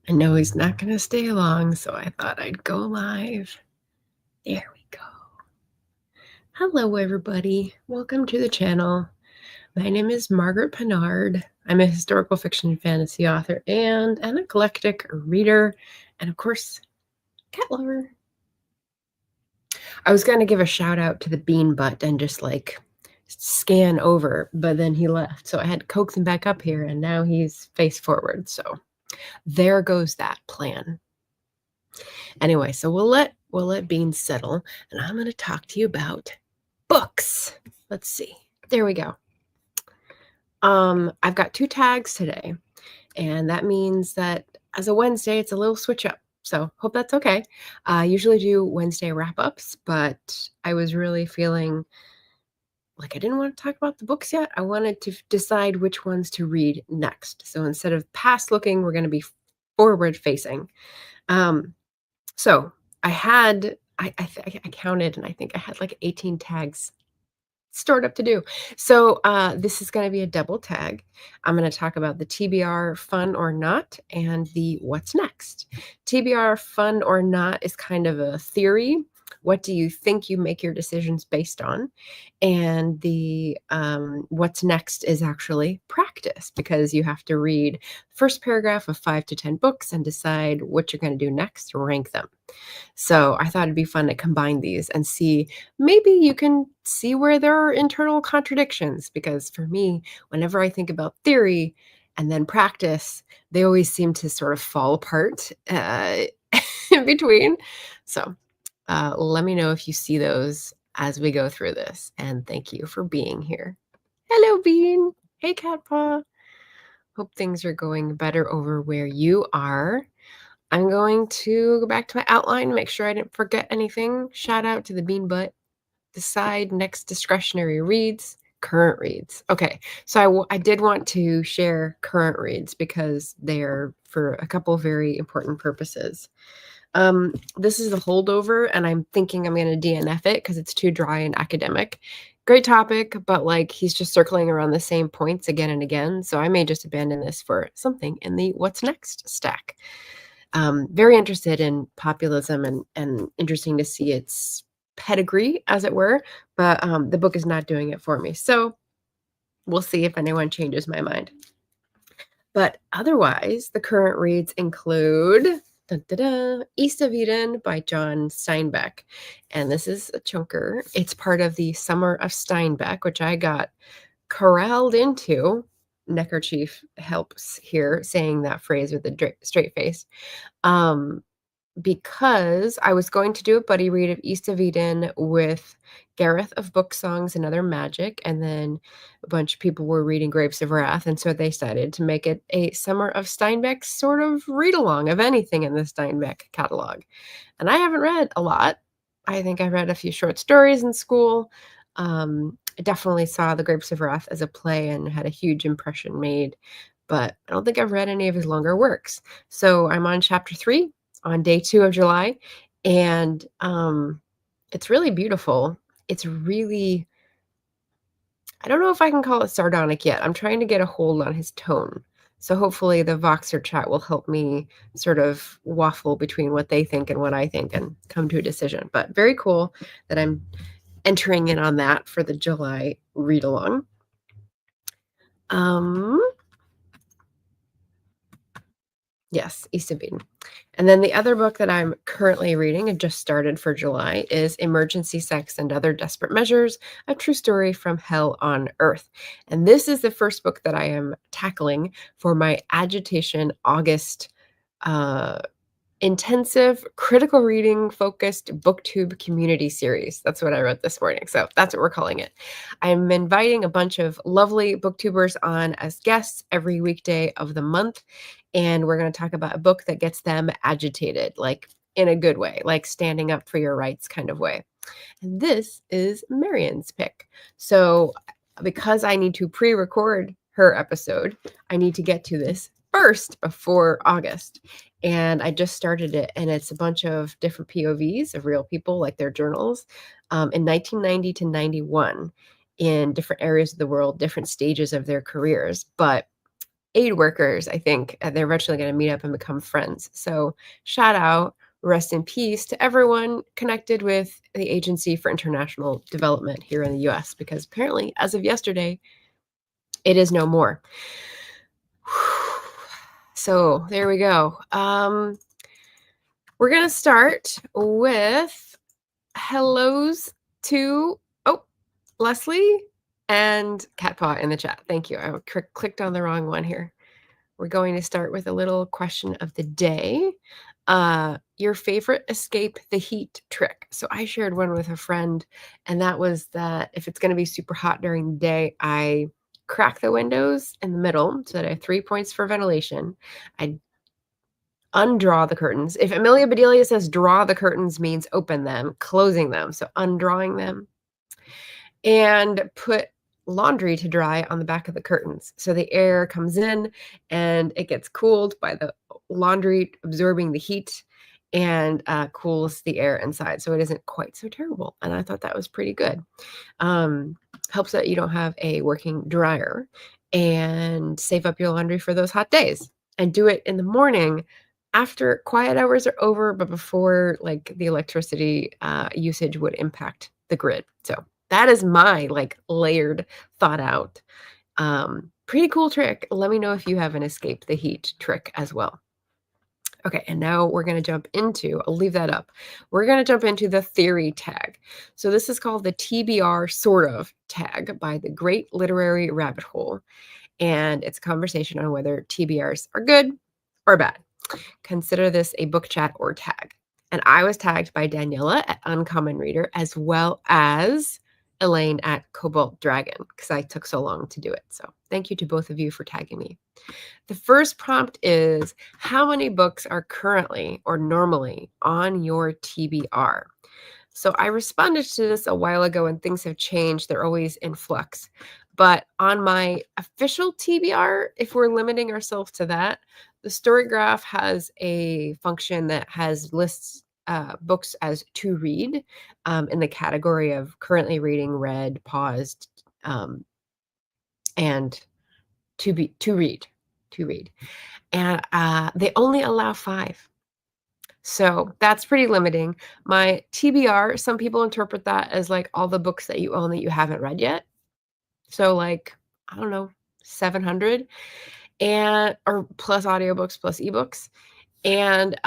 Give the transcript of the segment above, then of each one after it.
I know he's not going to stay long, so I thought I'd go live. There we go. Hello, everybody. Welcome to the channel. My name is Margaret Pennard. I'm a historical fiction and fantasy author and an eclectic reader, and of course, cat lover. I was going to give a shout out to the bean butt and just scan over, but then he left. So I had to coax him back up here, and now he's face forward. So there goes that plan. Anyway, so we'll let Bean settle, and I'm going to talk to you about books. Let's see. There we go. I've got 2 tags today, and that means that as a Wednesday, it's a little switch up. So hope that's okay. I usually do Wednesday wrap-ups, but I was really feeling like I didn't want to talk about the books yet. I wanted to decide which ones to read next. So instead of past looking, we're going to be forward facing. So I counted, and I think I had like 18 tags stored up to do. So this is going to be a double tag. I'm going to talk about the TBR Fun or Not and the What's Next. TBR Fun or Not is kind of a theory. What do you think you make your decisions based on? And the What's Next is actually practice, because you have to read the first paragraph of 5 to 10 books and decide what you're going to do next, rank them. So I thought it'd be fun to combine these and see, maybe you can see where there are internal contradictions, because for me, whenever I think about theory and then practice, they always seem to sort of fall apart in between. So let me know if you see those as we go through this. And thank you for being here. Hello, Bean. Hey, Cat Paw. Hope things are going better over where you are. I'm going to go back to my outline, make sure I didn't forget anything. Shout out to the bean butt. Decide next discretionary reads, current reads. Okay, so I did want to share current reads because they are for a couple very important purposes. This is a holdover, and I'm thinking I'm going to DNF it because it's too dry and academic. Great topic, but he's just circling around the same points again and again. So I may just abandon this for something in the What's Next stack. Very interested in populism and interesting to see its pedigree, as it were, but the book is not doing it for me. So we'll see if anyone changes my mind. But otherwise, the current reads include East of Eden by John Steinbeck. And this is a chunker. It's part of the Summer of Steinbeck, which I got corralled into. Neckerchief helps here saying that phrase with a straight face. Because I was going to do a buddy read of East of Eden with Gareth of Book Songs and Other Magic, and then a bunch of people were reading Grapes of Wrath, and so they decided to make it a Summer of Steinbeck sort of read-along of anything in the Steinbeck catalog. And I haven't read a lot. I think I read a few short stories in school. I definitely saw The Grapes of Wrath as a play and had a huge impression made, but I don't think I've read any of his longer works. So I'm on chapter 3 on day 2 of July, and it's really beautiful. It's really, I don't know if I can call it sardonic yet. I'm trying to get a hold on his tone. So hopefully the Voxer chat will help me sort of waffle between what they think and what I think and come to a decision. But very cool that I'm entering in on that for the July read along. Yes, East of Eden. And then the other book that I'm currently reading and just started for July is Emergency Sex and Other Desperate Measures, a true story from Hell on Earth. And this is the first book that I am tackling for my Agitation August intensive critical reading focused Booktube community series. That's what I wrote this morning. So that's what we're calling it. I'm inviting a bunch of lovely booktubers on as guests every weekday of the month. And we're going to talk about a book that gets them agitated, like in a good way, like standing up for your rights kind of way. And this is Marian's pick. So because I need to pre-record her episode, I need to get to this first before August. And I just started it, and it's a bunch of different POVs of real people, like their journals, in 1990 to 91 in different areas of the world, different stages of their careers. But aid workers, I think. They're eventually going to meet up and become friends. So shout out, rest in peace to everyone connected with the Agency for International Development here in the US, because apparently, as of yesterday, it is no more. So there we go. We're going to start with hellos to, Leslie and Catpaw in the chat. Thank you. I clicked on the wrong one here. We're going to start with a little question of the day. Your favorite escape the heat trick. So I shared one with a friend, and that was that if it's going to be super hot during the day, I crack the windows in the middle so that I have 3 points for ventilation. I undraw the curtains. If Amelia Bedelia says draw the curtains means open them, closing them. So undrawing them. And put laundry to dry on the back of the curtains. So the air comes in and it gets cooled by the laundry absorbing the heat and cools the air inside. So it isn't quite so terrible. And I thought that was pretty good. Helps that you don't have a working dryer and save up your laundry for those hot days. And do it in the morning after quiet hours are over, but before like the electricity usage would impact the grid. So that is my like layered, thought out, pretty cool trick. Let me know if you have an escape the heat trick as well. Okay, and now we're going to jump into, I'll leave that up. We're going to jump into the theory tag. So this is called the TBR Sort of Tag by the Great Literary Rabbit Hole. And it's a conversation on whether TBRs are good or bad. Consider this a book chat or tag. And I was tagged by Daniela at Uncommon Reader, as well as Elaine at Cobalt Dragon, because I took so long to do it. So thank you to both of you for tagging me. The first prompt is, how many books are currently or normally on your TBR? So I responded to this a while ago and things have changed. They're always in flux. But on my official TBR, if we're limiting ourselves to that, the story graph has a function that has lists books as to read in the category of currently reading, read, paused, and to read. And they only allow 5. So that's pretty limiting. My TBR, some people interpret that as like all the books that you own that you haven't read yet. So like, I don't know, 700 or plus audiobooks plus ebooks. And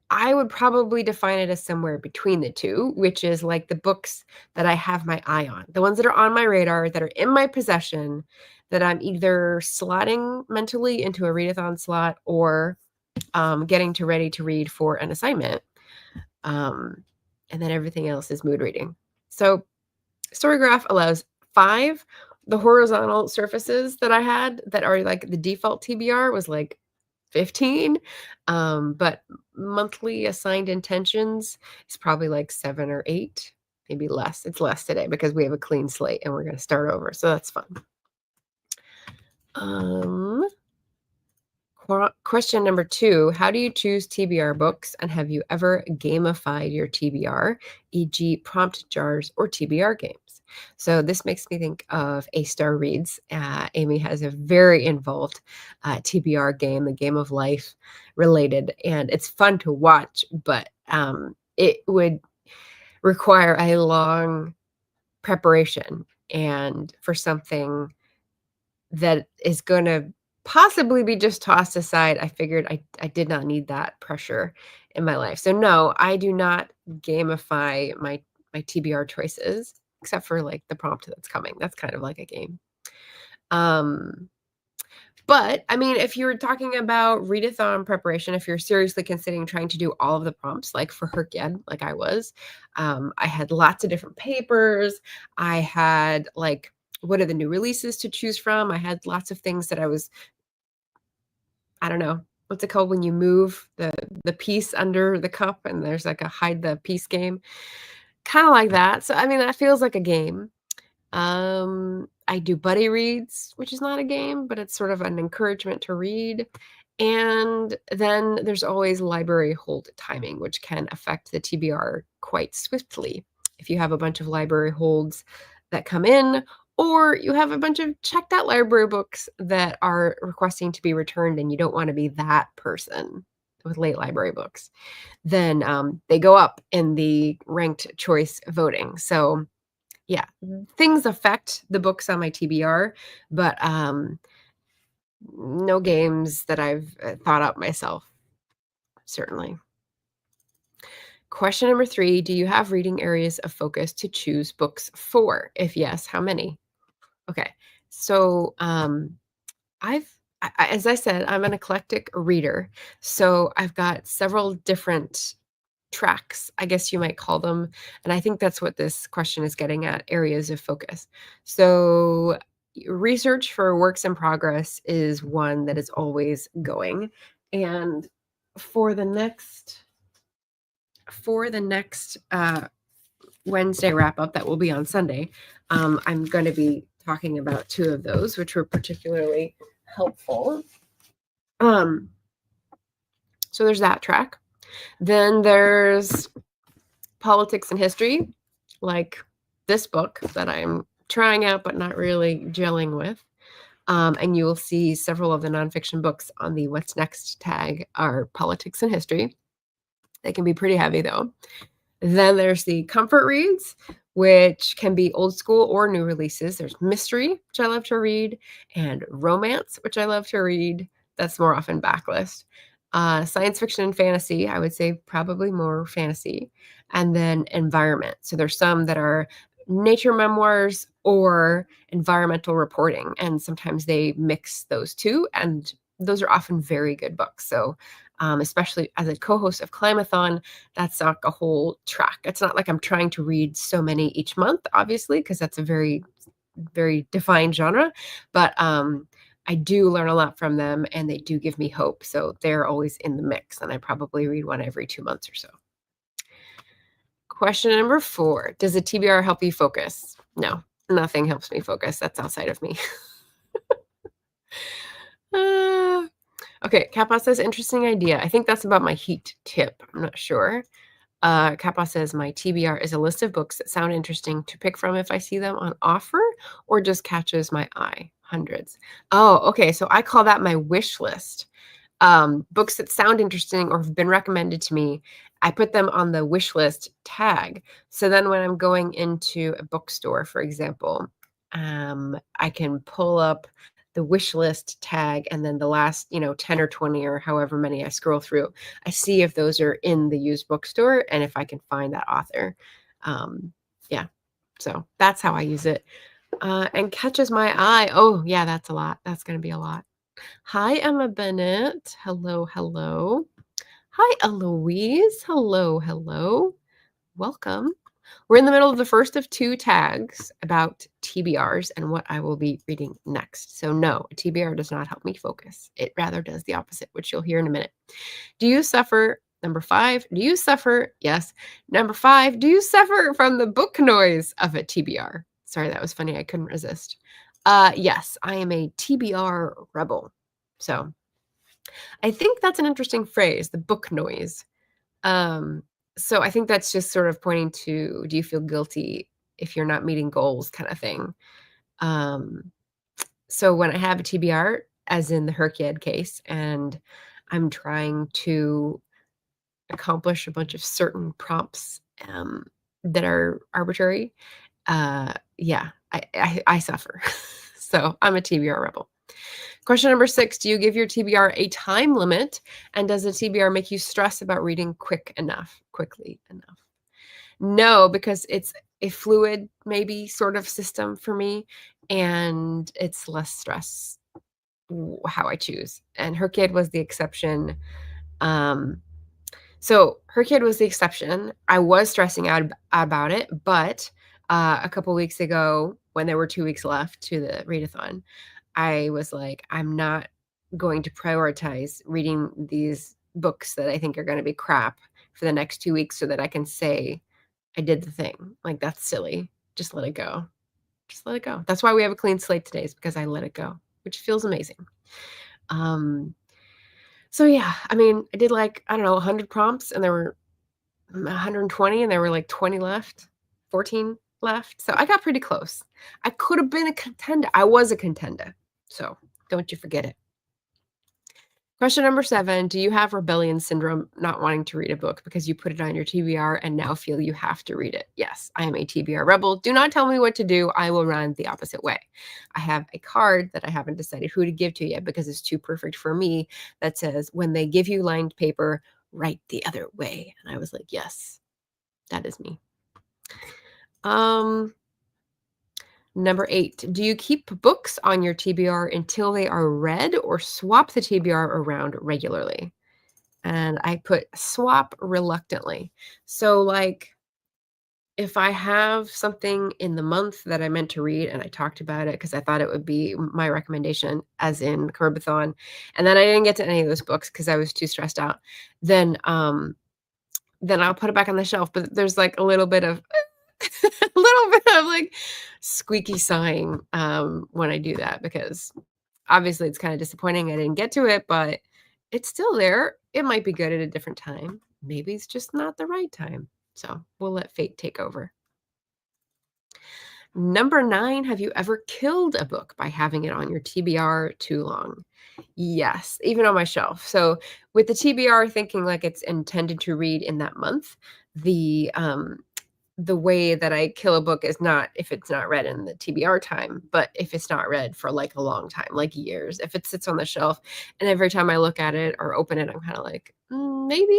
I would probably define it as somewhere between the two, which is like the books that I have my eye on, the ones that are on my radar, that are in my possession, that I'm either slotting mentally into a readathon slot or getting to ready to read for an assignment. And then everything else is mood reading. So Storygraph allows 5. The horizontal surfaces that I had that are like the default TBR was like 15. But monthly assigned intentions is probably like 7 or 8, maybe less. It's less today because we have a clean slate and we're going to start over. So that's fun. Question number 2, how do you choose TBR books, and have you ever gamified your TBR, e.g. prompt jars or TBR games? So this makes me think of A-Star Reads. Amy has a very involved TBR game, the Game of Life related, and it's fun to watch, but it would require a long preparation, and for something that is going to possibly be just tossed aside, I figured I did not need that pressure in my life. So no, I do not gamify my TBR choices, except for like the prompt that's coming. That's kind of like a game. But I mean, if you're talking about readathon preparation, if you're seriously considering trying to do all of the prompts, like for Herkyed, like I was, I had lots of different papers. I had like, what are the new releases to choose from? I had lots of things that I don't know, what's it called when you move the piece under the cup and there's like a hide the piece game, kind of like that. So, I mean, that feels like a game. I do buddy reads, which is not a game, but it's sort of an encouragement to read. And then there's always library hold timing, which can affect the TBR quite swiftly. If you have a bunch of library holds that come in, Or you have a bunch of checked out library books that are requesting to be returned and you don't want to be that person with late library books, then they go up in the ranked choice voting. So yeah, things affect the books on my TBR, but no games that I've thought up myself, certainly. Question number 3, do you have reading areas of focus to choose books for? If yes, how many? Okay. So, I've as I said, I'm an eclectic reader. So I've got several different tracks, I guess you might call them. And I think that's what this question is getting at, areas of focus. So research for works in progress is one that is always going. And for the next Wednesday wrap up that will be on Sunday, I'm going to be talking about 2 of those, which were particularly helpful. So there's that track. Then there's politics and history, like this book that I'm trying out but not really gelling with. And you will see several of the nonfiction books on the What's Next tag are politics and history. They can be pretty heavy though. Then there's the comfort reads, which can be old school or new releases. There's mystery, which I love to read, and romance, which I love to read. That's more often backlist. Science fiction and fantasy, I would say probably more fantasy. And then environment. So there's some that are nature memoirs or environmental reporting. And sometimes they mix those two. And those are often very good books. So especially as a co-host of Climathon, that's like a whole track. It's not like I'm trying to read so many each month, obviously, because that's a very, very defined genre. But I do learn a lot from them and they do give me hope. So they're always in the mix. And I probably read one every 2 months or so. Question number 4. Does a TBR help you focus? No, nothing helps me focus. That's outside of me. Okay, Kappa says, interesting idea. I think that's about my heat tip. I'm not sure. Kappa says, my TBR is a list of books that sound interesting to pick from if I see them on offer or just catches my eye. Hundreds. Oh, okay. So I call that my wish list. Books that sound interesting or have been recommended to me, I put them on the wish list tag. So then when I'm going into a bookstore, for example, I can pull up the wish list tag and then the last, 10 or 20 or however many I scroll through, I see if those are in the used bookstore and if I can find that author. Yeah, so that's how I use it. And catches my eye. Oh, yeah, that's a lot. That's going to be a lot. Hi, Emma Bennett. Hello, hello. Hi, Eloise. Hello, hello. Welcome. We're in the middle of the first of 2 tags about TBRs and what I will be reading next. So no, a TBR does not help me focus. It rather does the opposite, which you'll hear in a minute. Do you suffer? Number 5, do you suffer? Yes. Number 5, do you suffer from the book noise of a TBR? Sorry, that was funny. I couldn't resist. Yes, I am a TBR rebel. So I think that's an interesting phrase, the book noise. So I think that's just sort of pointing to, do you feel guilty if you're not meeting goals kind of thing. So when I have a TBR, as in the Herkiad case, and I'm trying to accomplish a bunch of certain prompts that are arbitrary, yeah, I suffer. So I'm a TBR rebel. Question number 6, do you give your TBR a time limit? And does a TBR make you stress about reading quickly enough? No, because it's a fluid, maybe sort of system for me, and it's less stress how I choose. And her kid was the exception. So her kid was the exception. I was stressing out about it, but a couple weeks ago, when there were 2 weeks left to the readathon, I was like, I'm not going to prioritize reading these books that I think are going to be crap for the next 2 weeks so that I can say I did the thing. Like, that's silly. Just let it go. Just let it go. That's why we have a clean slate today, is because I let it go, which feels amazing. So yeah, I mean, I did like, I don't know, 100 prompts and there were 120 and there were like 20 left, 14. left. So I got pretty close. I could have been a contender. I was a contender. So don't you forget it. Question number 7, do you have rebellion syndrome, not wanting to read a book because you put it on your TBR and now feel you have to read it? Yes, I am a TBR rebel. Do not tell me what to do. I will run the opposite way. I have a card that I haven't decided who to give to yet because it's too perfect for me that says, when they give you lined paper, write the other way. And I was like, yes, that is me. Number 8, do you keep books on your TBR until they are read or swap the TBR around regularly? And I put swap reluctantly. So, like, if I have something in the month that I meant to read and I talked about it because I thought it would be my recommendation, as in Curbathon, and then I didn't get to any of those books because I was too stressed out, then I'll put it back on the shelf. But there's like a little bit of a little bit of like squeaky sighing when I do that because obviously it's kind of disappointing I didn't get to it, but it's still there. It might be good at a different time. Maybe it's just not the right time. So we'll let fate take over. Number 9, have you ever killed a book by having it on your TBR too long? Yes, even on my shelf. So with the TBR thinking like it's intended to read in that month, the way that I kill a book is not if it's not read in the TBR time, but if it's not read for like a long time, like years. If it sits on the shelf and every time I look at it or open it, I'm kind of like, maybe.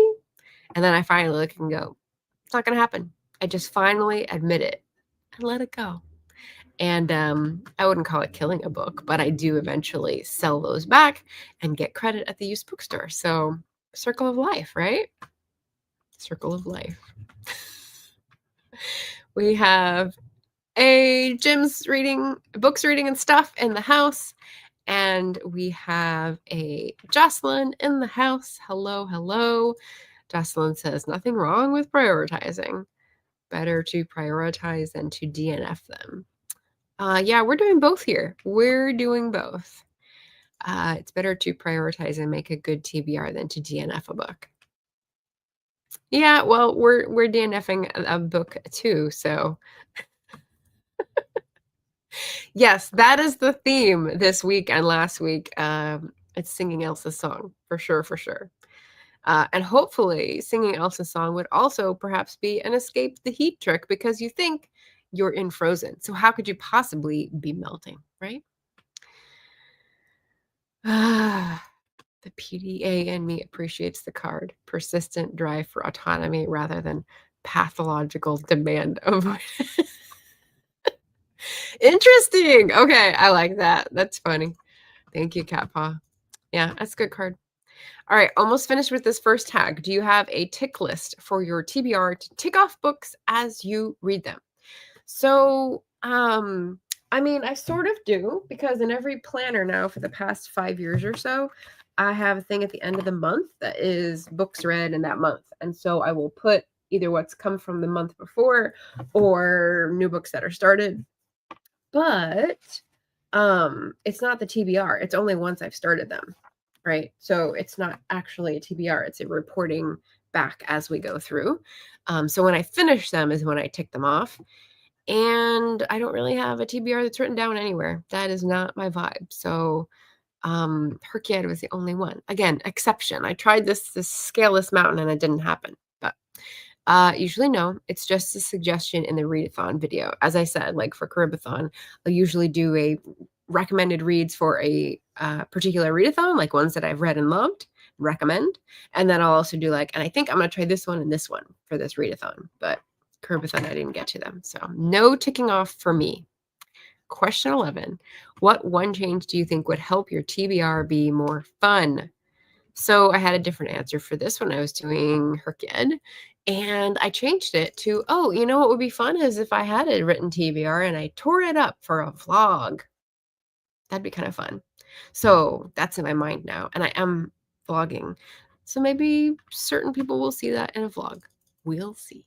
And then I finally look and go, it's not going to happen. I just finally admit it and let it go. And I wouldn't call it killing a book, but I do eventually sell those back and get credit at the used bookstore. So circle of life, right? Circle of life. We have a Jim's reading, books, reading, and stuff in the house. And we have a Jocelyn in the house. Hello, hello. Jocelyn says, nothing wrong with prioritizing. Better to prioritize than to DNF them. Yeah, we're doing both here. We're doing both. It's better to prioritize and make a good TBR than to DNF a book. Yeah, well, we're DNFing a book too, so yes, that is the theme this week and last week. It's singing Elsa's song, for sure, for sure. And hopefully singing Elsa's song would also perhaps be an escape the heat trick because you think you're in Frozen. So how could you possibly be melting, right? The PDA in me appreciates the card. Persistent drive for autonomy rather than pathological demand of Interesting. Okay, I like that. That's funny. Thank you, Cat Paw. Yeah, that's a good card. All right, almost finished with this first tag. Do you have a tick list for your TBR to tick off books as you read them? So, I mean, I sort of do because in every planner now for the past 5 years or so, I have a thing at the end of the month that is books read in that month. And so I will put either what's come from the month before or new books that are started. But it's not the TBR. It's only once I've started them, right? So it's not actually a TBR. It's a reporting back as we go through. So when I finish them is when I tick them off. And I don't really have a TBR that's written down anywhere. That is not my vibe. So Herkiad was the only one. Again, exception. I tried this scaleless mountain and it didn't happen. But usually no, it's just a suggestion in the readathon video. As I said, like for Curbathon, I'll usually do a recommended reads for a particular readathon, like ones that I've read and loved, recommend. And then I'll also do like, and I think I'm going to try this one and this one for this readathon. But Curbathon, I didn't get to them. So no ticking off for me. Question 11. What one change do you think would help your TBR be more fun? So I had a different answer for this when I was doing Herkiad. And I changed it to, oh, you know what would be fun is if I had a written TBR and I tore it up for a vlog. That'd be kind of fun. So that's in my mind now. And I am vlogging. So maybe certain people will see that in a vlog. We'll see.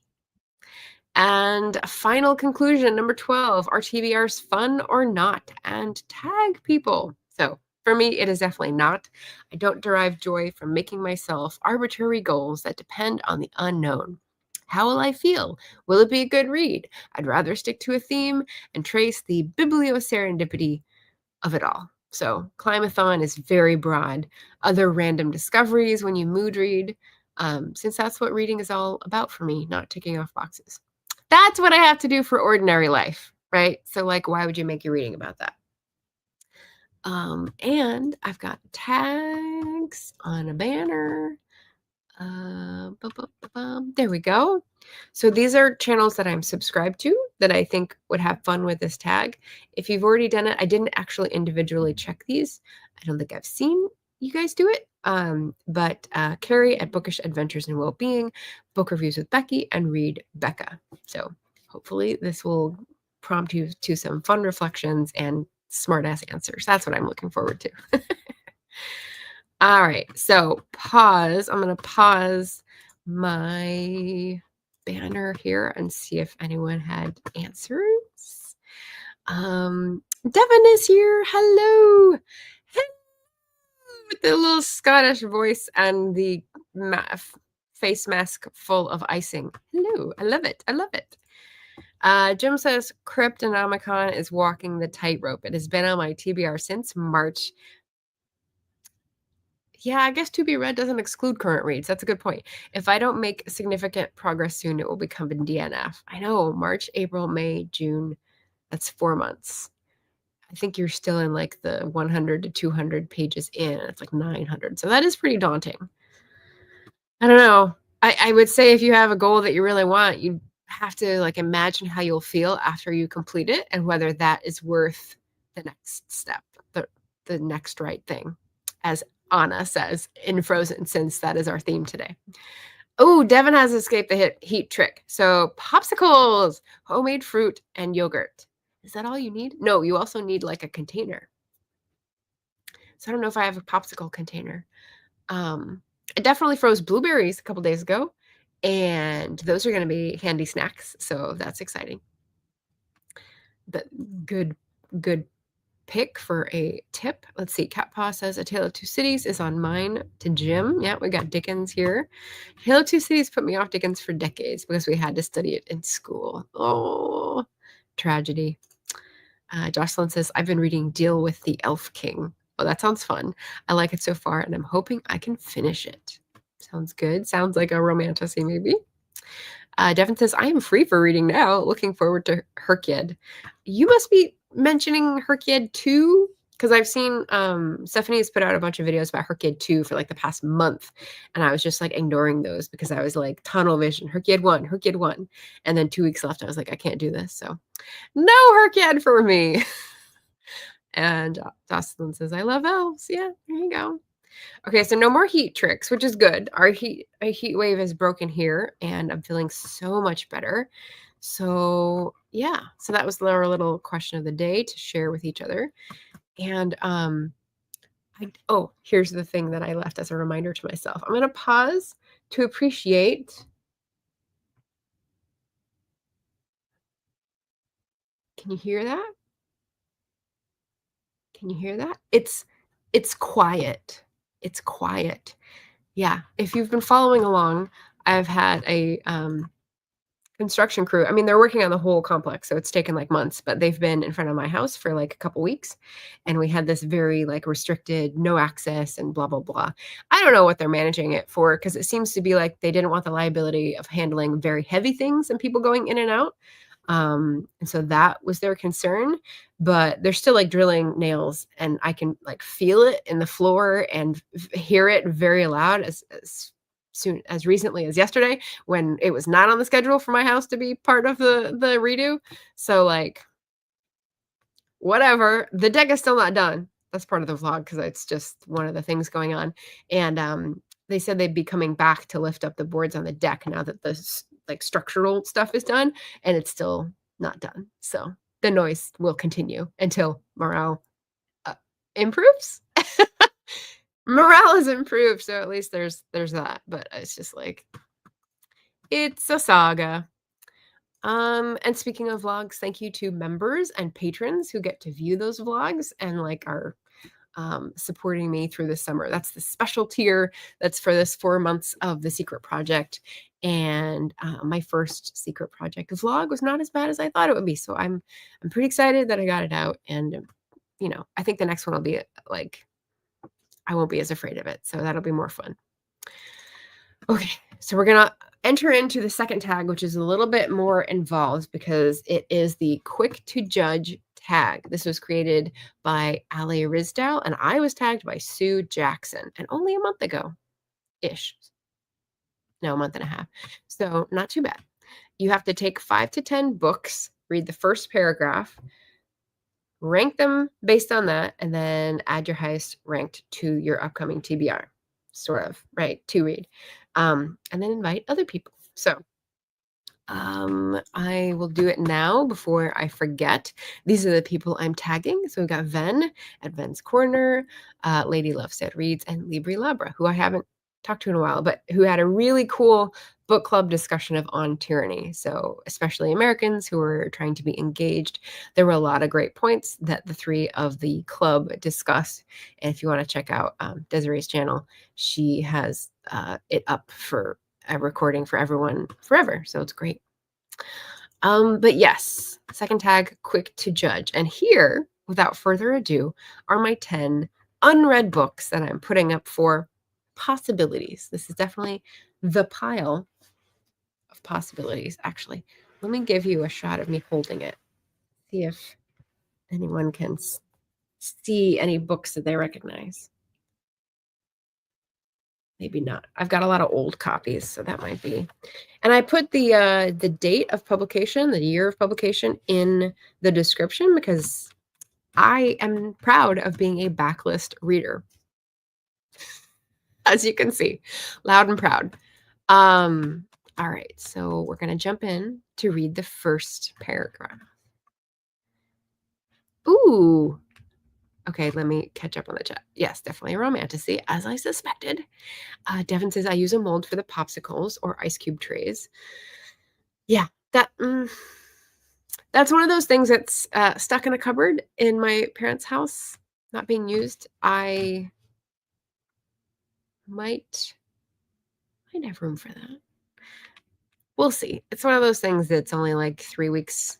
And final conclusion, number 12, are TBRs fun or not? And tag people. So for me, it is definitely not. I don't derive joy from making myself arbitrary goals that depend on the unknown. How will I feel? Will it be a good read? I'd rather stick to a theme and trace the biblioserendipity of it all. So Climathon is very broad. Other random discoveries when you mood read, since that's what reading is all about for me, not ticking off boxes. That's what I have to do for ordinary life, right? So like, why would you make your reading about that? And I've got tags on a banner. There we go. So these are channels that I'm subscribed to that I think would have fun with this tag. If you've already done it, I didn't actually individually check these. I don't think I've seen you guys do it. But Carrie at Bookish Adventures and Wellbeing, Book Reviews with Becky, and Read Becca. So hopefully this will prompt you to some fun reflections and smart ass answers. That's what I'm looking forward to. All right, so pause. I'm going to pause my banner here and see if anyone had answers. Devin is here. Hello. Hello. With the little Scottish voice and the face mask full of icing. Hello. I love it. I love it. Jim says Cryptonomicon is walking the tightrope. It has been on my TBR since March. Yeah, I guess to be read doesn't exclude current reads. That's a good point. If I don't make significant progress soon, it will become a DNF. I know, March, April, May, June. That's 4 months. I think you're still in like the 100 to 200 pages in. It's like 900. So that is pretty daunting. I don't know. I would say if you have a goal that you really want, you have to like imagine how you'll feel after you complete it and whether that is worth the next step, the next right thing, as Anna says in Frozen, since that is our theme today. Oh, Devin has escaped the heat trick. So popsicles, homemade fruit, and yogurt. Is that all you need? No, you also need like a container. So I don't know if I have a popsicle container. I definitely froze blueberries a couple days ago, and those are going to be handy snacks. So that's exciting. But good pick for a tip. Let's see. Cat Paw says A Tale of Two Cities is on mine to Jim. Yeah, we got Dickens here. A Tale of Two Cities put me off Dickens for decades because we had to study it in school. Oh, tragedy. Jocelyn says, I've been reading Deal with the Elf King. Oh, that sounds fun. I like it so far, and I'm hoping I can finish it. Sounds good. Sounds like a romantasy, maybe. Devin says, I am free for reading now. Looking forward to Herkyed. You must be mentioning Herkyed 2, because I've seen Stephanie has put out a bunch of videos about Herkyed 2 for like the past month, and I was just like ignoring those because I was like tunnel vision, Herkyed 1, and then 2 weeks left. I was like, I can't do this, so no Herkyed for me. And Jocelyn says, I love elves. Yeah, there you go. Okay, so no more heat tricks, which is good. Our heat wave is broken here, and I'm feeling so much better. So yeah, so that was our little question of the day to share with each other. And here's the thing that I left as a reminder to myself. I'm going to pause to appreciate. Can you hear that? Can you hear that? It's quiet. It's quiet. Yeah. If you've been following along, I've had a construction crew. I mean, they're working on the whole complex, so it's taken like months, but they've been in front of my house for like a couple weeks. And we had this very like restricted, no access and blah, blah, blah. I don't know what they're managing it for, because it seems to be like they didn't want the liability of handling very heavy things and people going in and out. And so that was their concern, but they're still like drilling nails, and I can like feel it in the floor and hear it very loud as soon as recently as yesterday, when it was not on the schedule for my house to be part of the redo. So like, whatever, the deck is still not done. That's part of the vlog because it's just one of the things going on. And they said they'd be coming back to lift up the boards on the deck now that the like structural stuff is done, and it's still not done. So the noise will continue until morale improves. Morale is improved, so at least there's that. But it's just like, it's a saga. And speaking of vlogs, thank you to members and patrons who get to view those vlogs and like are supporting me through the summer. That's the special tier that's for this 4 months of the secret project. And my first secret project vlog was not as bad as I thought it would be. So I'm pretty excited that I got it out. And, I think the next one will be like, I won't be as afraid of it. So that'll be more fun. Okay, so we're going to enter into the second tag, which is a little bit more involved because it is the quick to judge tag. This was created by Ali Rizdal, and I was tagged by Sue Jackson, and only a month ago-ish. No, a month and a half. So not too bad. You have to take 5 to 10 books, read the first paragraph, rank them based on that, and then add your highest ranked to your upcoming TBR, sort of, right, to read. And then invite other people. So I will do it now before I forget. These are the people I'm tagging. So we've got Ven at Ven's Corner, Lady Love Said Reads, and Libri Labra, who I haven't talked to in a while, but who had a really cool book club discussion of On Tyranny. So especially Americans who are trying to be engaged. There were a lot of great points that the three of the club discussed. And if you want to check out Desiree's channel, she has it up for a recording for everyone forever. So it's great. But yes, second tag, quick to judge. And here, without further ado, are my 10 unread books that I'm putting up for possibilities. This is definitely the pile of possibilities. Actually, let me give you a shot of me holding it. See if anyone can see any books that they recognize. Maybe not. I've got a lot of old copies, so that might be. And I put the date of publication, the year of publication in the description because I am proud of being a backlist reader. As you can see, loud and proud. All right, so we're going to jump in to read the first paragraph. Ooh. Okay, let me catch up on the chat. Yes, definitely a romantasy, as I suspected. Devin says, I use a mold for the popsicles or ice cube trays. Yeah, that's one of those things that's stuck in a cupboard in my parents' house, not being used. I might have room for that. We'll see. It's one of those things that's only like 3 weeks,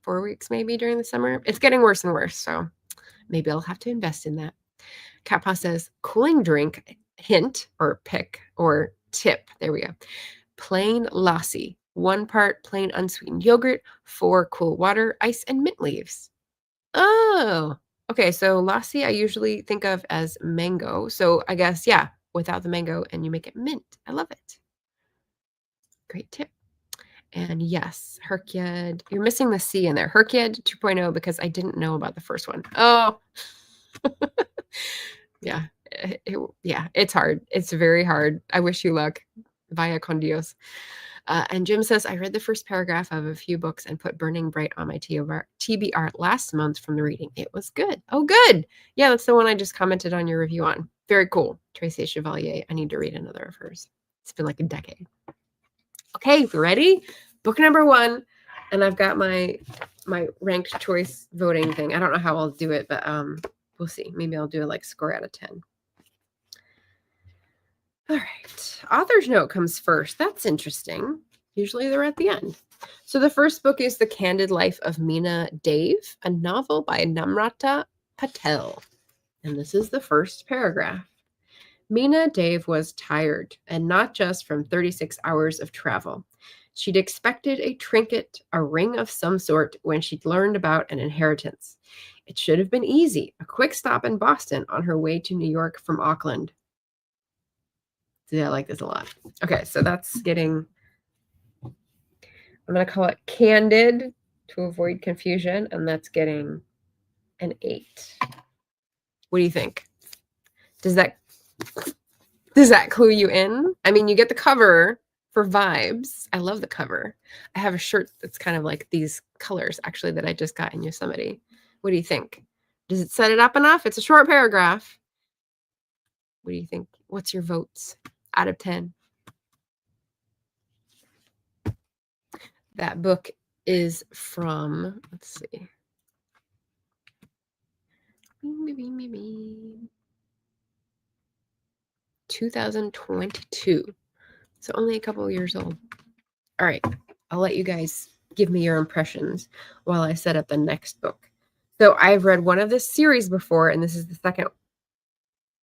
4 weeks maybe during the summer. It's getting worse and worse, so maybe I'll have to invest in that. Catpaw says, cooling drink, hint or pick or tip. There we go. Plain lassi. 1 part plain unsweetened yogurt, 4 cool water, ice, and mint leaves. Oh, okay. So lassi I usually think of as mango. So I guess, yeah, without the mango and you make it mint. I love it. Great tip. And yes, Herkyed. You're missing the C in there. Herkyed 2.0 because I didn't know about the first one. Oh, yeah. It's hard. It's very hard. I wish you luck. Vaya con Dios. And Jim says, I read the first paragraph of a few books and put Burning Bright on my TBR last month from the reading. It was good. Oh, good. Yeah, that's the one I just commented on your review on. Very cool. Tracy Chevalier. I need to read another of hers. It's been like a decade. Okay, ready? Book number 1. And I've got my ranked choice voting thing. I don't know how I'll do it, but we'll see. Maybe I'll do it like score out of 10. All right. Author's note comes first. That's interesting. Usually they're at the end. So the first book is The Candid Life of Meena Dave, a novel by Namrata Patel. And this is the first paragraph. Meena Dave was tired, and not just from 36 hours of travel. She'd expected a trinket, a ring of some sort, when she'd learned about an inheritance. It should have been easy, a quick stop in Boston on her way to New York from Auckland. See, I like this a lot. Okay, so that's getting, I'm going to call it candid to avoid confusion, and that's getting an 8. What do you think? Does that clue you in? I mean, you get the cover for vibes. I love the cover. I have a shirt that's kind of like these colors, actually, that I just got in Yosemite. What do you think? Does it set it up enough? It's a short paragraph. What do you think? What's your votes out of 10? That book is from, let's see. maybe 2022. So only a couple of years old. All right. I'll let you guys give me your impressions while I set up the next book. So I've read one of this series before, and this is the second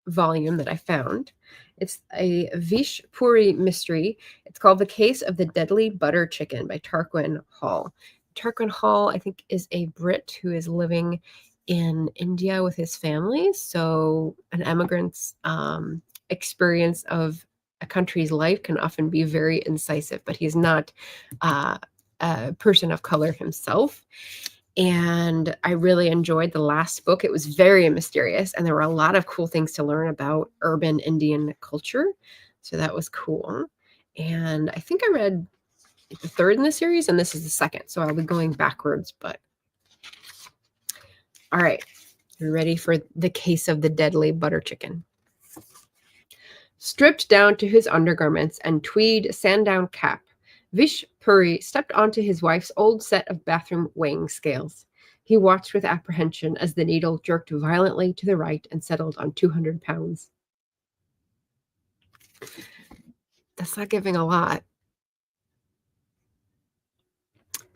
volume that I found. It's a Vish Puri mystery. It's called The Case of the Deadly Butter Chicken by Tarquin Hall. Tarquin Hall, I think, is a Brit who is living in India with his family. So an emigrant's experience of a country's life can often be very incisive, but he's not a person of color himself. And I really enjoyed the last book. It was very mysterious, and there were a lot of cool things to learn about urban Indian culture. So that was cool. And I think I read the third in the series, and this is the second. So I'll be going backwards, but all right. You ready for The Case of the Deadly Butter Chicken? Stripped down to his undergarments and tweed sandown cap, Vish Puri stepped onto his wife's old set of bathroom weighing scales. He watched with apprehension as the needle jerked violently to the right and settled on 200 pounds. That's not giving a lot.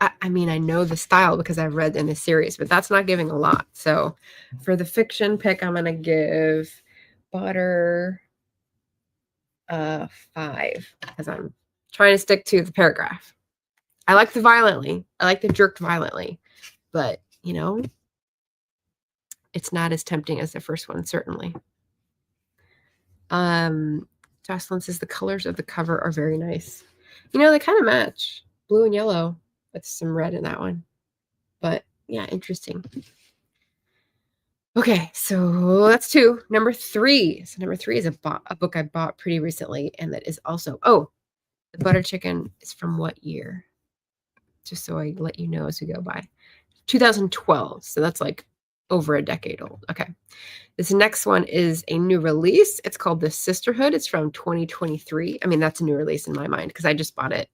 I mean, I know the style because I've read in the series, but that's not giving a lot. So for the fiction pick, I'm going to give Butter 5 because I'm trying to stick to the paragraph. I like the violently. I like the jerked violently. But, you know, it's not as tempting as the first one, certainly. Jocelyn says the colors of the cover are very nice. You know, they kind of match. Blue and yellow with some red in that one. But, yeah, interesting. Okay, so that's 2. Number 3. So number 3 is a book I bought pretty recently, and that is also, the Butter Chicken is from what year? Just so I let you know as we go by. 2012. So that's like over a decade old. Okay. This next one is a new release. It's called The Sisterhood. It's from 2023. I mean, that's a new release in my mind because I just bought it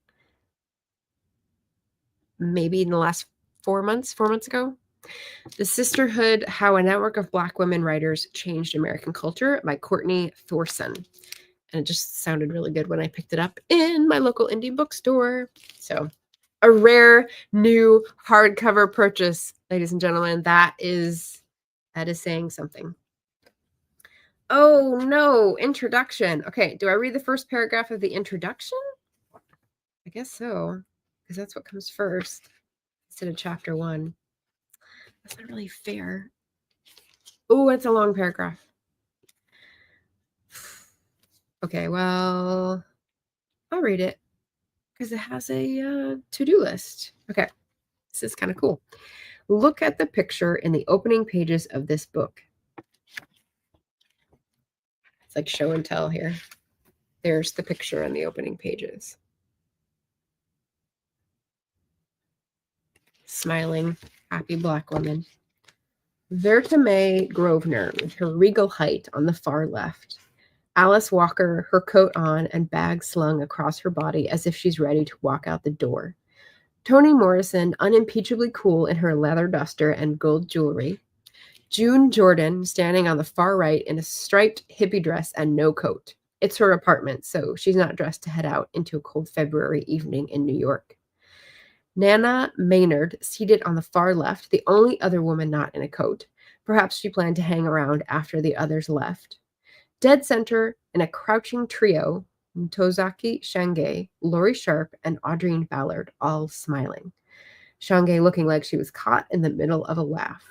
maybe in the last 4 months ago. The Sisterhood, How a Network of Black Women Writers Changed American Culture by Courtney Thorson. And it just sounded really good when I picked it up in my local indie bookstore. So a rare new hardcover purchase, ladies and gentlemen. That is saying something. Oh no, introduction. Okay, do I read the first paragraph of the introduction? I guess so, because that's what comes first instead of chapter 1. That's not really fair. Oh, it's a long paragraph. Okay, well, I'll read it because it has a to-do list. Okay, this is kind of cool. Look at the picture in the opening pages of this book. It's like show and tell here. There's the picture in the opening pages. Smiling, happy Black woman. Verta May Grosvenor with her regal height on the far left. Alice Walker, her coat on and bag slung across her body as if she's ready to walk out the door. Toni Morrison, unimpeachably cool in her leather duster and gold jewelry. June Jordan, standing on the far right in a striped hippie dress and no coat. It's her apartment, so she's not dressed to head out into a cold February evening in New York. Nana Maynard, seated on the far left, the only other woman not in a coat. Perhaps she planned to hang around after the others left. Dead center, in a crouching trio, Tozaki Shange, Laurie Sharp, and Audrine Ballard, all smiling. Shange looking like she was caught in the middle of a laugh.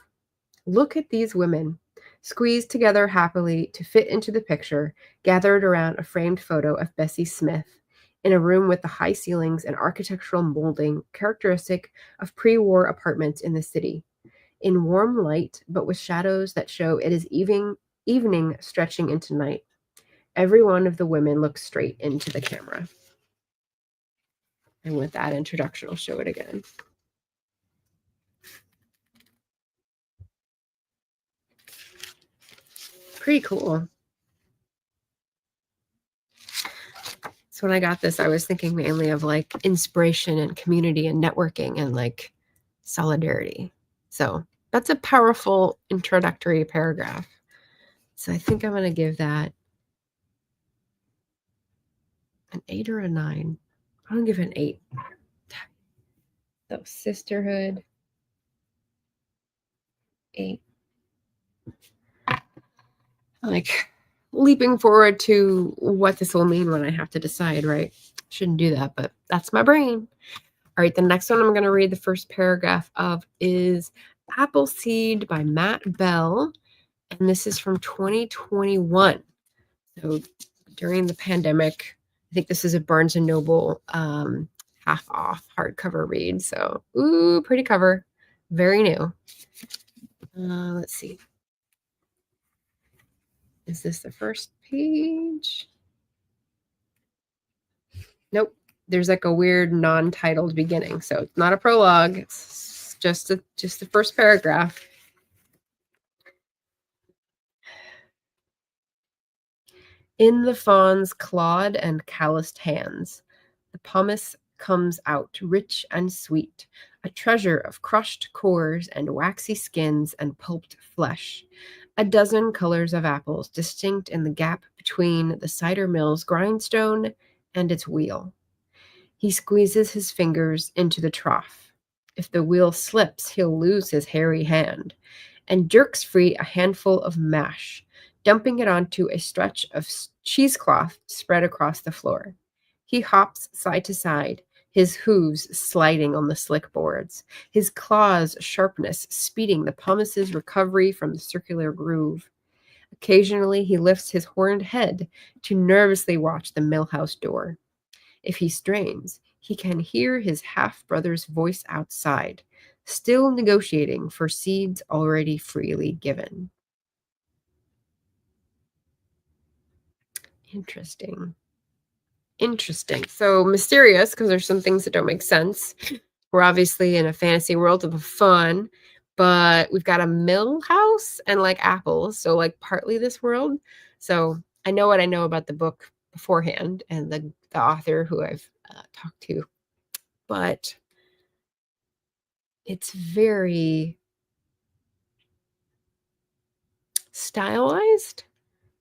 Look at these women, squeezed together happily to fit into the picture, gathered around a framed photo of Bessie Smith, in a room with the high ceilings and architectural molding characteristic of pre-war apartments in the city. In warm light, but with shadows that show it is evening stretching into night. Every one of the women looks straight into the camera. And with that introduction, I'll show it again. Pretty cool. So when I got this, I was thinking mainly of like inspiration and community and networking and like solidarity. So That's a powerful introductory paragraph. So I think I'm going to give that an 8 or a 9. I'm going to give it an 8. So sisterhood, 8. Like leaping forward to what this will mean when I have to decide, right? Shouldn't do that, but that's my brain. All right, the next one I'm going to read the first paragraph of is Appleseed by Matt Bell, and this is from 2021. So during the pandemic, I think this is a Barnes & Noble half off hardcover read. So, ooh, pretty cover. Very new. Let's see. Is this the first page? Nope. There's like a weird non-titled beginning. So it's not a prologue. It's just the first paragraph. In the fawn's clawed and calloused hands, the pomace comes out rich and sweet, a treasure of crushed cores and waxy skins and pulped flesh, a dozen colors of apples distinct in the gap between the cider mill's grindstone and its wheel. He squeezes his fingers into the trough. If the wheel slips, he'll lose his hairy hand, and jerks free a handful of mash, dumping it onto a stretch of cheesecloth spread across the floor. He hops side to side, his hooves sliding on the slick boards, his claws' sharpness speeding the pomace's recovery from the circular groove. Occasionally, he lifts his horned head to nervously watch the millhouse door. If he strains, he can hear his half-brother's voice outside, still negotiating for seeds already freely given. Interesting. So mysterious, because there's some things that don't make sense. We're obviously in a fantasy world of fun, but we've got a mill house and like apples. So like partly this world. So I know what I know about the book beforehand and the author who I've talked to, but it's very stylized.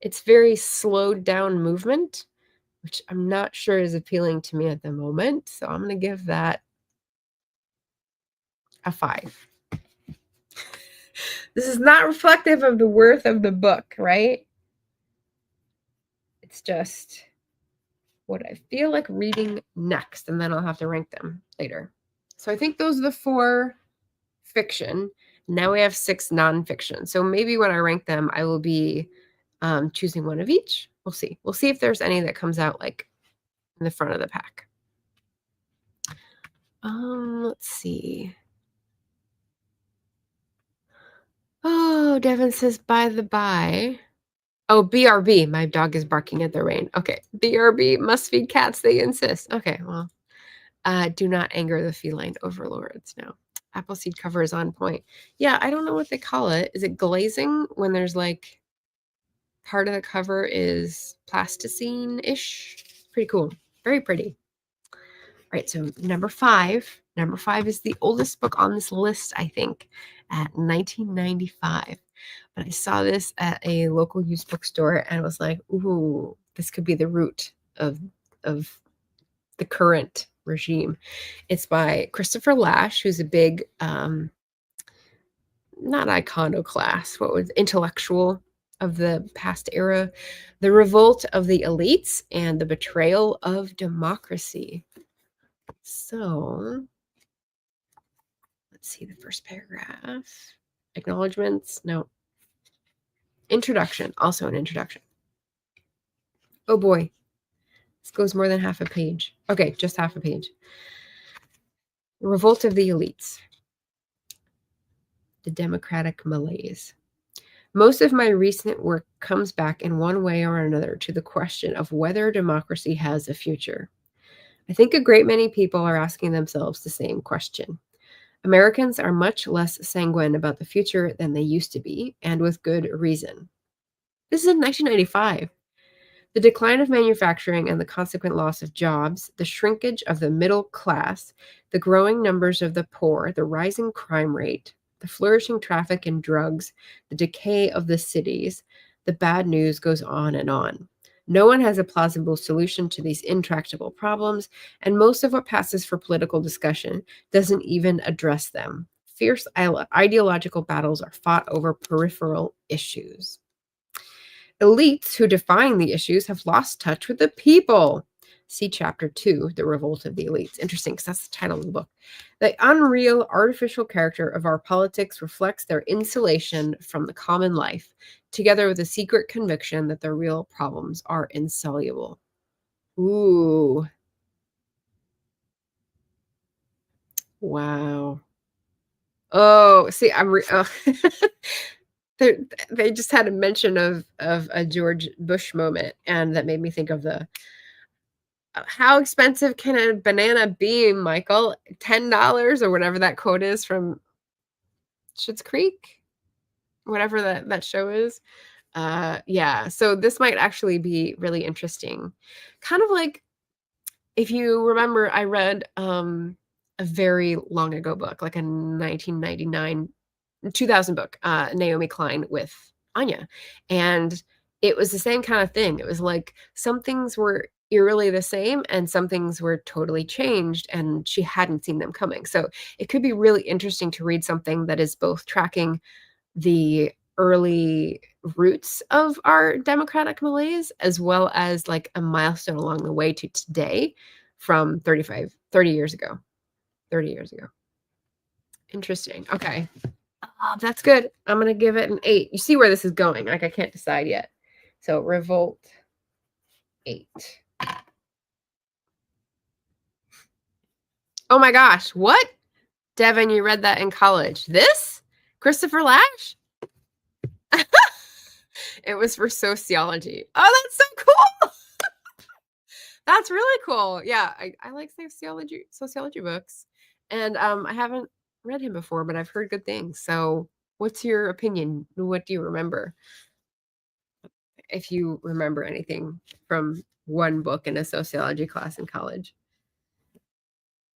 It's very slowed down movement, which I'm not sure is appealing to me at the moment. So I'm going to give that a 5. This is not reflective of the worth of the book, right? It's just what I feel like reading next, and then I'll have to rank them later. So I think those are the 4 fiction. Now we have 6 nonfiction. So maybe when I rank them, I will be choosing one of each. We'll see. We'll see if there's any that comes out like in the front of the pack. Let's see. Oh, Devin says, by the by. Oh, BRB. My dog is barking at the rain. Okay. BRB must feed cats, they insist. Okay, well, do not anger the feline overlords. No. Appleseed cover is on point. Yeah, I don't know what they call it. Is it glazing when there's like part of the cover is plasticine-ish? Pretty cool. Very pretty. All right, so number 5. Number 5 is the oldest book on this list, I think, at 1995. But I saw this at a local used bookstore and was like, ooh, this could be the root of the current regime. It's by Christopher Lasch, who's a big, not iconoclast, what was intellectual of the past era, The Revolt of the Elites and the Betrayal of Democracy. So let's see the first paragraph. Acknowledgements? No. Introduction. Also an introduction. Oh boy. This goes more than half a page. Okay, just half a page. Revolt of the Elites. The Democratic Malaise. Most of my recent work comes back in one way or another to the question of whether democracy has a future. I think a great many people are asking themselves the same question. Americans are much less sanguine about the future than they used to be, and with good reason. This is in 1995. The decline of manufacturing and the consequent loss of jobs, the shrinkage of the middle class, the growing numbers of the poor, the rising crime rate, The flourishing traffic in drugs, the decay of the cities, the bad news goes on and on. No one has a plausible solution to these intractable problems, and most of what passes for political discussion doesn't even address them. Fierce ideological battles are fought over peripheral issues. Elites who define the issues have lost touch with the people. See Chapter 2, The Revolt of the Elites. Interesting, because that's the title of the book. The unreal, artificial character of our politics reflects their insulation from the common life, together with a secret conviction that their real problems are insoluble. Ooh. Wow. Oh, see, they just had a mention of a George Bush moment, and that made me think of the how expensive can a banana be, Michael? $10 or whatever that quote is from Schitt's Creek, whatever that show is. Yeah, so this might actually be really interesting. Kind of like if you remember, I read a very long ago book, like a 1999 2000 book, Naomi Klein with Anya. And it was the same kind of thing. It was like some things were eerily the same and some things were totally changed and she hadn't seen them coming. So it could be really interesting to read something that is both tracking the early roots of our democratic malaise as well as like a milestone along the way to today from 30 years ago. 30 years ago. Interesting. Okay. Oh, that's good. I'm going to give it an 8. You see where this is going. Like, I can't decide yet. So, Revolt, 8. Oh my gosh. What? Devin, you read that in college. This? Christopher Lash? It was for sociology. Oh, that's so cool. That's really cool. Yeah, I like sociology books. And I haven't read him before, but I've heard good things. So what's your opinion? What do you remember? If you remember anything from one book in a sociology class in college.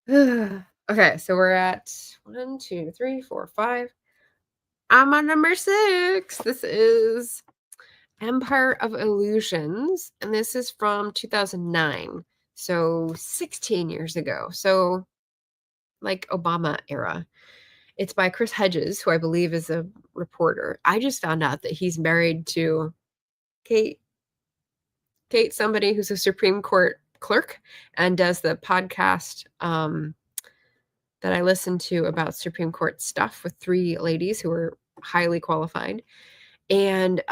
Okay, so we're at 1, 2, 3, 4, 5. I'm on number 6. This is Empire of Illusions, and this is from 2009. So 16 years ago. So like Obama era. It's by Chris Hedges, who I believe is a reporter. I just found out that he's married to Kate, somebody who's a Supreme Court clerk and does the podcast that I listen to about Supreme Court stuff with 3 ladies who are highly qualified. And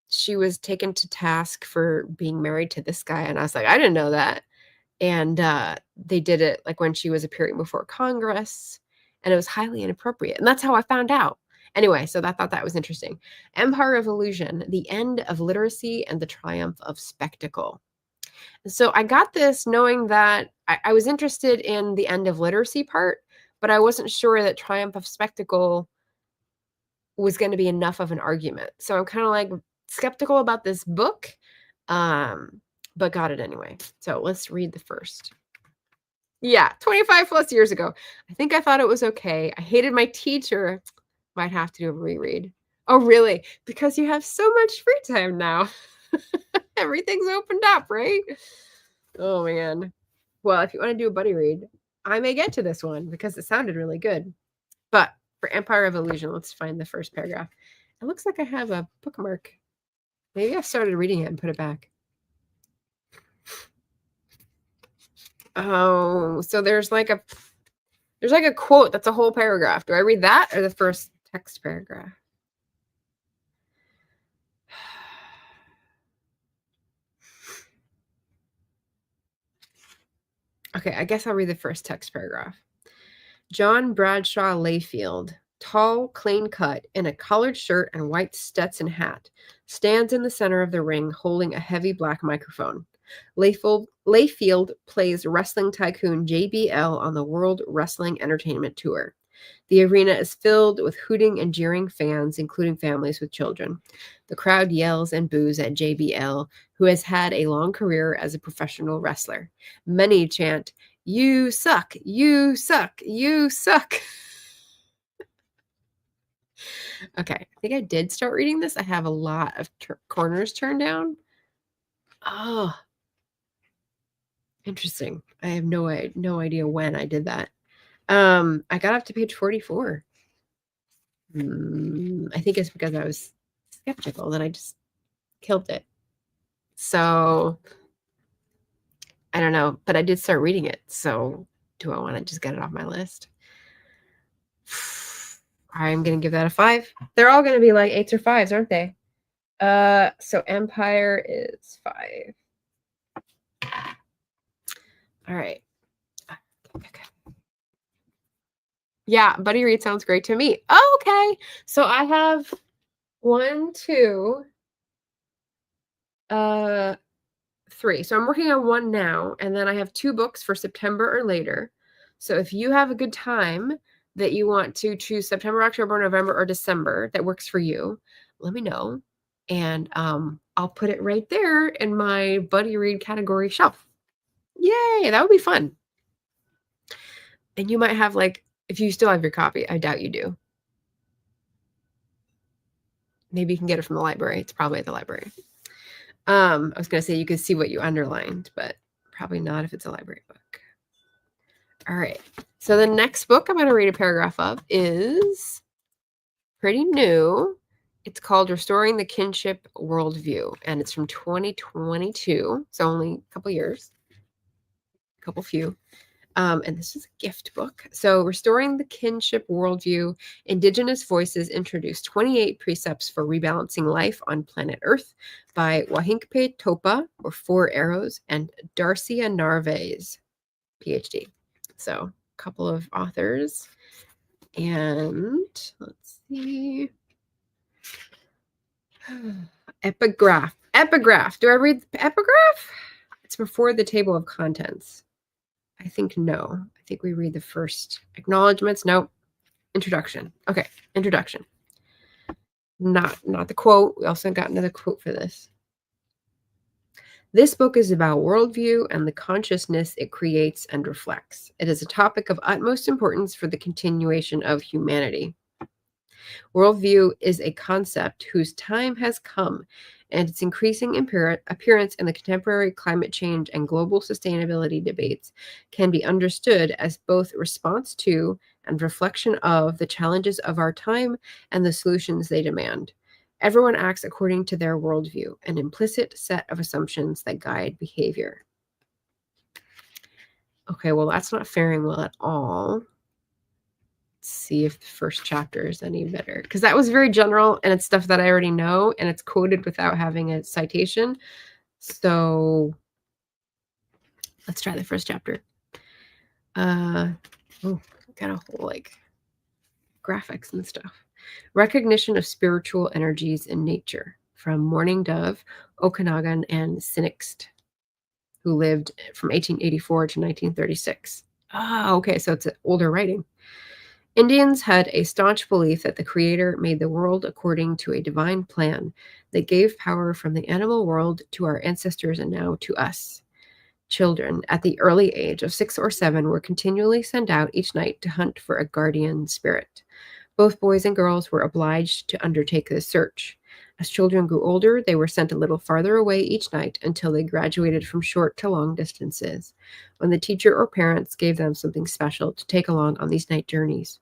she was taken to task for being married to this guy. And I was like, I didn't know that. And they did it like when she was appearing before Congress, and it was highly inappropriate. And that's how I found out. Anyway, so I thought that was interesting. Empire of Illusion, the end of literacy and the triumph of spectacle. So I got this knowing that I was interested in the end of literacy part, but I wasn't sure that triumph of spectacle was going to be enough of an argument. So I'm kind of like skeptical about this book, but got it anyway. So let's read the first. Yeah, 25 plus years ago. I think I thought it was okay. I hated my teacher. Might have to do a reread. Oh, really? Because you have so much free time now. Everything's opened up, right? Oh, man. Well, if you want to do a buddy read, I may get to this one because it sounded really good. But for Empire of Illusion, let's find the first paragraph. It looks like I have a bookmark. Maybe I started reading it and put it back. Oh, so there's like a quote that's a whole paragraph. Do I read that or the first text paragraph? Okay, I guess I'll read the first text paragraph. John Bradshaw Layfield, tall, clean cut, in a collared shirt and white Stetson hat, stands in the center of the ring holding a heavy black microphone. Layfield plays wrestling tycoon JBL on the World Wrestling Entertainment Tour. The arena is filled with hooting and jeering fans, including families with children. The crowd yells and boos at JBL, who has had a long career as a professional wrestler. Many chant, "You suck, you suck, you suck." Okay, I think I did start reading this. I have a lot of corners turned down. Oh, interesting. I have no idea when I did that. I got up to page 44. I think it's because I was skeptical that I just killed it. So I don't know, but I did start reading it. So do I want to just get it off my list? I'm going to give that a 5. They're all going to be like 8s or 5s, aren't they? So Empire is 5. All right. Okay. Yeah, buddy read sounds great to me. Oh, okay. So I have 1, 2, 3. So I'm working on 1 now, and then I have 2 books for September or later. So if you have a good time that you want to choose September, October, November, or December that works for you, let me know. And I'll put it right there in my buddy read category shelf. Yay, that would be fun. And you might have, like, if you still have your copy, I doubt you do. Maybe you can get it from the library. It's probably at the library. I was going to say you could see what you underlined, but probably not if it's a library book. All right. So the next book I'm going to read a paragraph of is pretty new. It's called Restoring the Kinship Worldview, and it's from 2022. So only a couple years, few. And this is a gift book. So Restoring the Kinship Worldview, Indigenous Voices Introduce 28 Precepts for Rebalancing Life on Planet Earth by Wahinkpe Topa, or 4 Arrows, and Darcia Narvaez, PhD. So a couple of authors. And let's see. Epigraph. Do I read the epigraph? It's before the table of contents. I think no. I think we read the first acknowledgments. Nope. Introduction. Okay. Introduction. Not the quote. We also got another quote for this. This book is about worldview and the consciousness it creates and reflects. It is a topic of utmost importance for the continuation of humanity. Worldview is a concept whose time has come, and its increasing appearance in the contemporary climate change and global sustainability debates can be understood as both response to and reflection of the challenges of our time and the solutions they demand. Everyone acts according to their worldview, an implicit set of assumptions that guide behavior. Okay, well, that's not faring well at all. See if the first chapter is any better, because that was very general and it's stuff that I already know and it's quoted without having a citation. So let's try the first chapter. Got a whole graphics and stuff. Recognition of spiritual energies in nature, from Morning Dove, Okanagan, and Sinixt, who lived from 1884 to 1936. Okay, so it's an older writing. Indians had a staunch belief that the Creator made the world according to a divine plan that gave power from the animal world to our ancestors and now to us. Children at the early age of 6 or 7 were continually sent out each night to hunt for a guardian spirit. Both boys and girls were obliged to undertake this search. As children grew older, they were sent a little farther away each night until they graduated from short to long distances, when the teacher or parents gave them something special to take along on these night journeys.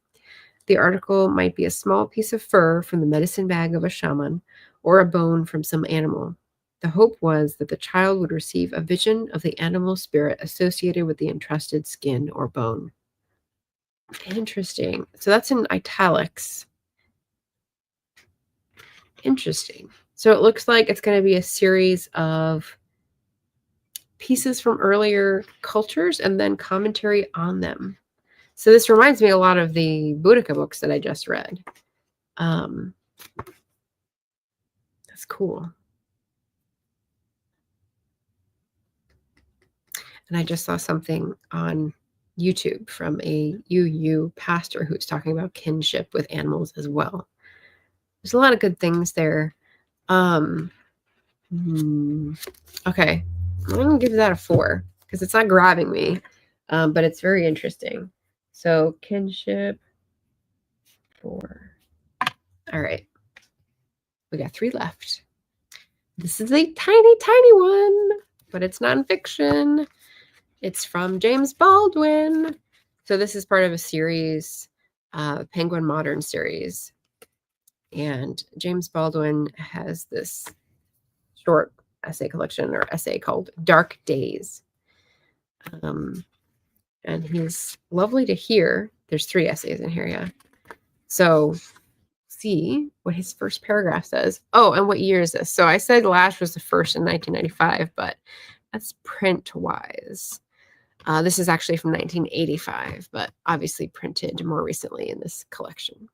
The article might be a small piece of fur from the medicine bag of a shaman, or a bone from some animal. The hope was that the child would receive a vision of the animal spirit associated with the entrusted skin or bone. Interesting. So that's in italics. Interesting. So it looks like it's going to be a series of pieces from earlier cultures and then commentary on them. So this reminds me a lot of the Boudica books that I just read. That's cool. And I just saw something on YouTube from a UU pastor who's talking about kinship with animals as well. There's a lot of good things there. Okay. I'm going to give that a 4 because it's not grabbing me, but it's very interesting. So kinship 4. All right. We got 3 left. This is a tiny, tiny one, but it's nonfiction. It's from James Baldwin. So this is part of a series, Penguin Modern series. And James Baldwin has this short essay collection or essay called Dark Days. And he's lovely to hear. There's 3 essays in here, yeah. So see what his first paragraph says. Oh, and what year is this? So I said Lash was the first in 1995, but that's print-wise. This is actually from 1985, but obviously printed more recently in this collection.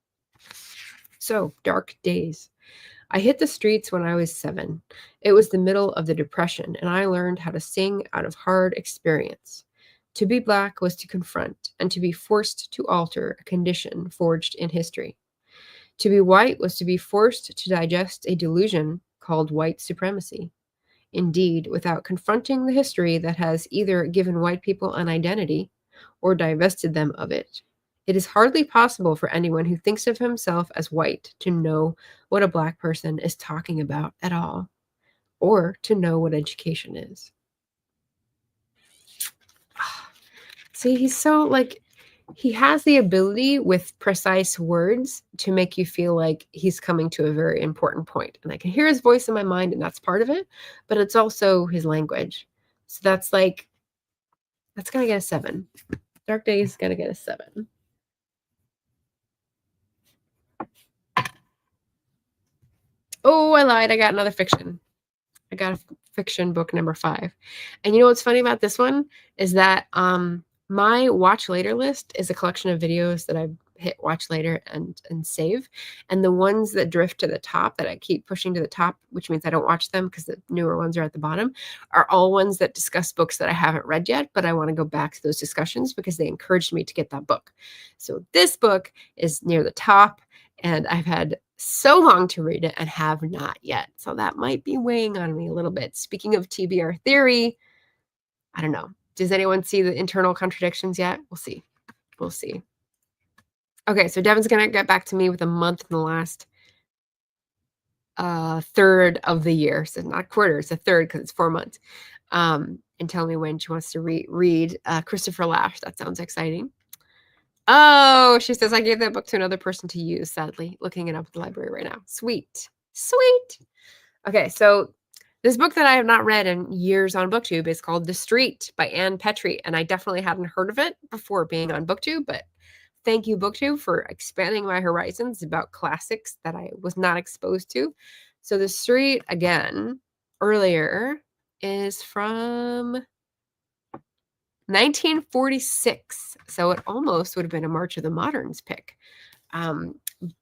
So, Dark Days. I hit the streets when I was 7. It was the middle of the Depression, and I learned how to sing out of hard experience. To be black was to confront and to be forced to alter a condition forged in history. To be white was to be forced to digest a delusion called white supremacy. Indeed, without confronting the history that has either given white people an identity or divested them of it, it is hardly possible for anyone who thinks of himself as white to know what a black person is talking about at all, or to know what education is. See, he's so like, he has the ability with precise words to make you feel like he's coming to a very important point. And I can hear his voice in my mind, and that's part of it, but it's also his language. So that's going to get a 7. Dark Days is going to get a 7. Oh, I lied. I got another fiction. I got a fiction book number 5. And you know what's funny about this one is that my watch later list is a collection of videos that I hit watch later and save. And the ones that drift to the top that I keep pushing to the top, which means I don't watch them because the newer ones are at the bottom, are all ones that discuss books that I haven't read yet, but I want to go back to those discussions because they encouraged me to get that book. So this book is near the top, and I've had so long to read it and have not yet. So that might be weighing on me a little bit. Speaking of TBR theory, I don't know. Does anyone see the internal contradictions yet? We'll see. We'll see. Okay, so Devin's going to get back to me with a month in the last third of the year. So not quarter, it's a third because it's 4 months. And tell me when she wants to read Christopher Lash. That sounds exciting. Oh, she says, I gave that book to another person to use, sadly. Looking it up at the library right now. Sweet. Sweet. Okay, so this book that I have not read in years on Booktube is called The Street by Ann Petrie, and I definitely hadn't heard of it before being on Booktube, but thank you, Booktube, for expanding my horizons about classics that I was not exposed to. So The Street, again, earlier, is from 1946, so it almost would have been a March of the Moderns pick,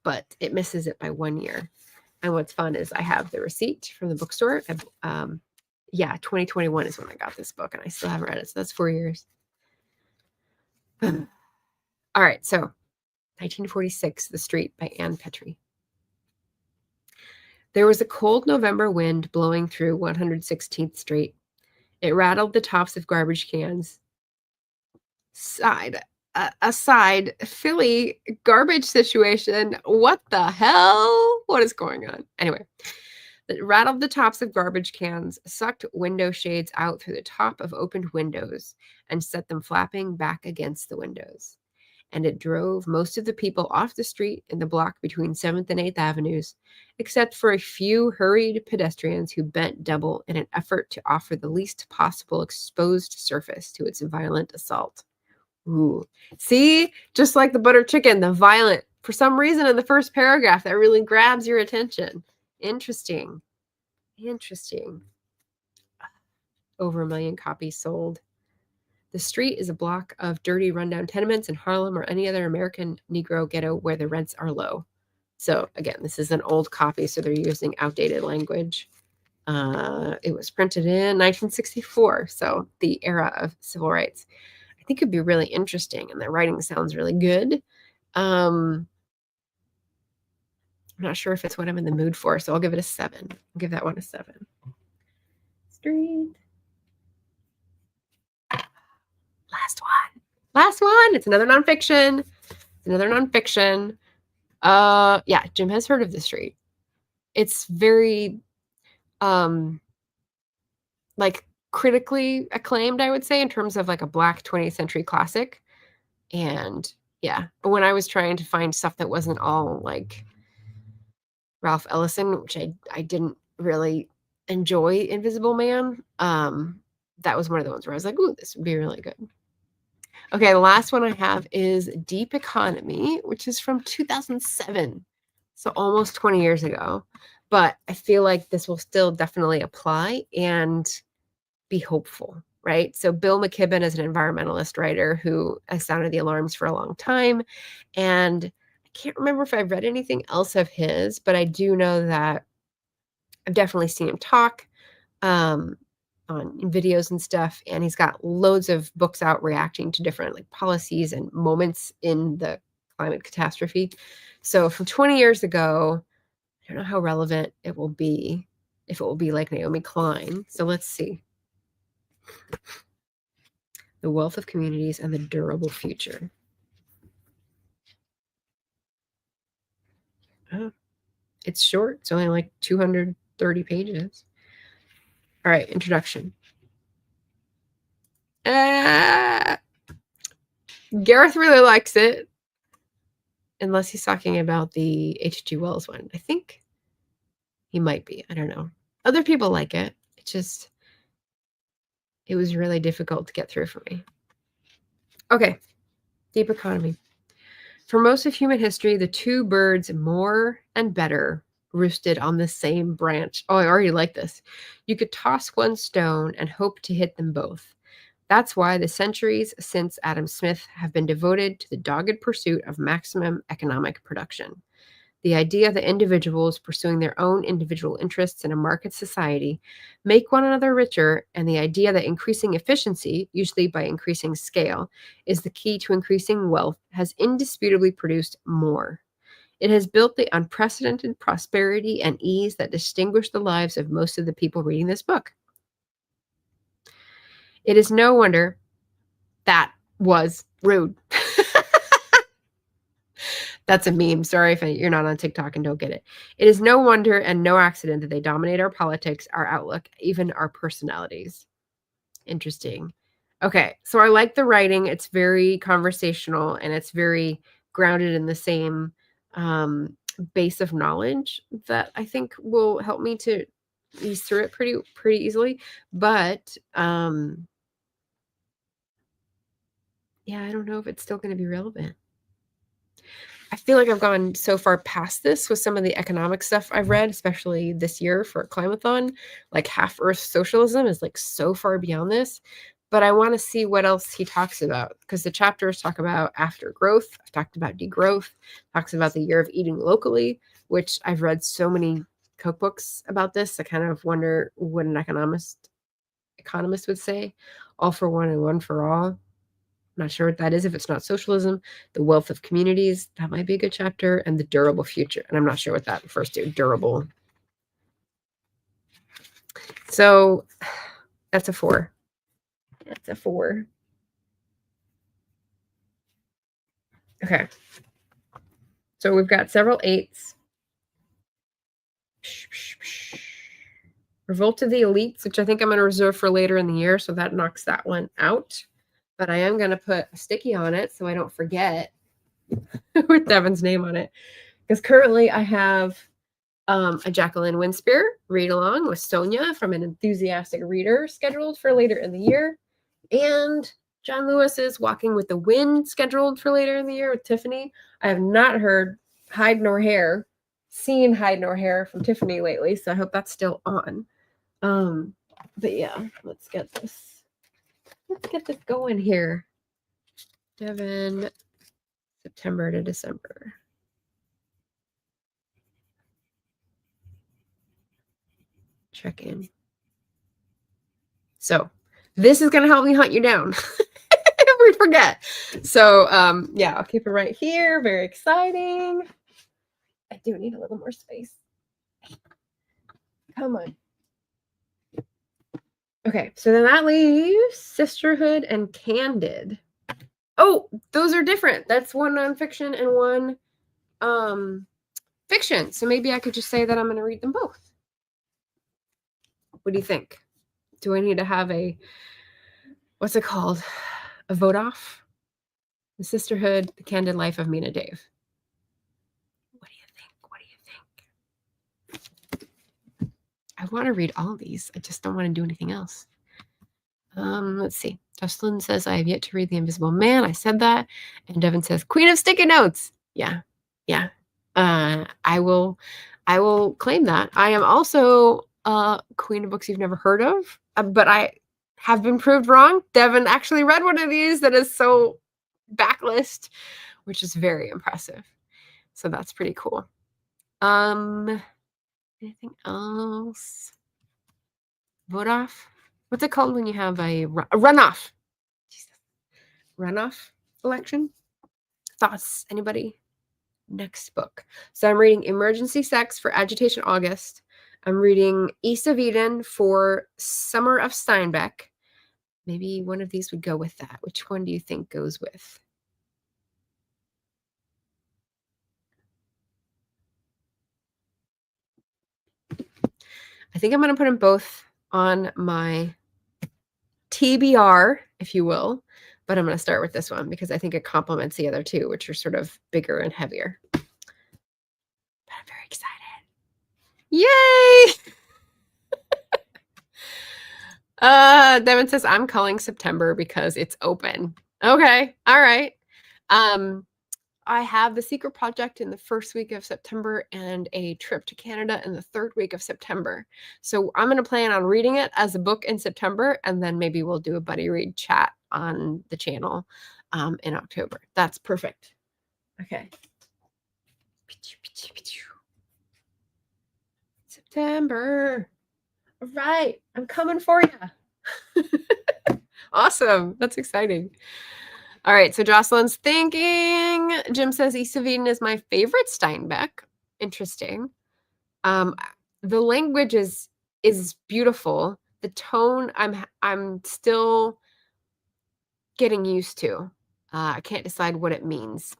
but it misses it by 1 year. And what's fun is I have the receipt from the bookstore. 2021 is when I got this book, and I still haven't read it. So that's 4 years. All right. So 1946, The Street by Ann Petrie. There was a cold November wind blowing through 116th Street. It rattled the tops of garbage cans. Aside, Philly garbage situation. What the hell? What is going on? Anyway, it rattled the tops of garbage cans, sucked window shades out through the top of opened windows, and set them flapping back against the windows. And it drove most of the people off the street in the block between 7th and 8th Avenues, except for a few hurried pedestrians who bent double in an effort to offer the least possible exposed surface to its violent assault. Ooh. See, just like the butter chicken, the violent, for some reason in the first paragraph, that really grabs your attention. Interesting. Over 1 million copies sold. The Street is a block of dirty, rundown tenements in Harlem or any other American Negro ghetto where the rents are low. So again, this is an old copy, so they're using outdated language. It was printed in 1964, so the era of civil rights. I think it'd be really interesting, and the writing sounds really good. I'm not sure if it's what I'm in the mood for, so I'll give it a 7. I'll give that one a 7. Street. Last one. It's another nonfiction. Yeah, Jim has heard of the street. It's very, um, like, critically acclaimed, I would say, in terms of, like, a Black 20th century classic, and yeah, but when I was trying to find stuff that wasn't all, like, Ralph Ellison, which I didn't really enjoy Invisible Man, that was one of the ones where I was like, "Ooh, this would be really good." Okay, the last one I have is Deep Economy, which is from 2007, so almost 20 years ago, but I feel like this will still definitely apply and be hopeful, right? So Bill McKibben is an environmentalist writer who has sounded the alarms for a long time, and I can't remember if I've read anything else of his, but I do know that I've definitely seen him talk, um, on videos and stuff, and he's got loads of books out reacting to different, like, policies and moments in the climate catastrophe. So from 20 years ago, I don't know how relevant it will be, if it will be like Naomi Klein. So let's see. The Wealth of Communities and the Durable Future. Oh, it's short. It's only like 230 pages. All right, introduction. Gareth really likes it, unless he's talking about the H.G. Wells one. I think he might be. I don't know. Other people like it. It was really difficult to get through for me. Okay, Deep Economy. For most of human history, the two birds, more and better, roosted on the same branch. Oh, I already like this. You could toss one stone and hope to hit them both. That's why the centuries since Adam Smith have been devoted to the dogged pursuit of maximum economic production. The idea that individuals pursuing their own individual interests in a market society make one another richer, and the idea that increasing efficiency, usually by increasing scale, is the key to increasing wealth has indisputably produced more. It has built the unprecedented prosperity and ease that distinguish the lives of most of the people reading this book. It is no wonder that was rude. That's a meme. Sorry if you're not on TikTok and don't get it. It is no wonder and no accident that they dominate our politics, our outlook, even our personalities. Interesting. Okay, so I like the writing. It's very conversational and it's very grounded in the same base of knowledge that I think will help me to ease through it pretty easily. But yeah, I don't know if it's still going to be relevant. I feel like I've gone so far past this with some of the economic stuff I've read, especially this year for Climathon. Like Half Earth Socialism is like so far beyond this. But I want to see what else he talks about, because the chapters talk about after growth. I've talked about degrowth, talks about the year of eating locally, which I've read so many cookbooks about this. I kind of wonder what an economist would say. All for one and one for all. Not sure what that is if it's not socialism. The Wealth of Communities, that might be a good chapter. And the Durable Future. And I'm not sure what that refers to. Durable. So that's a 4. That's a 4. Okay. So we've got several 8s. Revolt of the Elites, which I think I'm going to reserve for later in the year. So that knocks that one out. But I am going to put a sticky on it so I don't forget with Devin's name on it. Because currently I have a Jacqueline Winspear read along with Sonia from An Enthusiastic Reader scheduled for later in the year. And John Lewis's Walking with the Wind scheduled for later in the year with Tiffany. I have not heard seen Hide Nor Hair from Tiffany lately, so I hope that's still on. But yeah, let's get this going here. Devin, September to December. Check in. So this is going to help me hunt you down if we forget. So yeah, I'll keep it right here. Very exciting. I do need a little more space. Come on. Okay, so then that leaves Sisterhood and Candid. Oh, those are different. That's one nonfiction and one fiction. So maybe I could just say that I'm going to read them both. What do you think? Do I need to have what's it called? A vote off? The Sisterhood, The Candid Life of Mina Dave. What do you think? What do you think? I want to read all of these. I just don't want to do anything else. Let's see. Jocelyn says, I have yet to read The Invisible Man. I said that. And Devin says, Queen of Sticky Notes. Yeah. Yeah. I will claim that. I am also queen of books you've never heard of, but I have been proved wrong. Devin actually read one of these that is so backlist, which is very impressive. So that's pretty cool. Anything else? Vote off? What's it called when you have a runoff? Jesus. Runoff election? Thoughts? Anybody? Next book. So I'm reading Emergency Sex for Agitation August. I'm reading East of Eden for Summer of Steinbeck. Maybe one of these would go with that. Which one do you think goes with? I think I'm going to put them both on my TBR, if you will, but I'm going to start with this one because I think it complements the other two, which are sort of bigger and heavier. But I'm very excited. Yay! Devin says, I'm calling September because it's open. Okay. All right. I have The Secret Project in the first week of September and a trip to Canada in the third week of September. So I'm going to plan on reading it as a book in September, and then maybe we'll do a buddy read chat on the channel in October. That's perfect. Okay. September. All right. I'm coming for you. Awesome. That's exciting. All right, so Jocelyn's thinking. Jim says East of Eden is my favorite Steinbeck. Interesting. The language is beautiful. The tone I'm still getting used to. I can't decide what it means.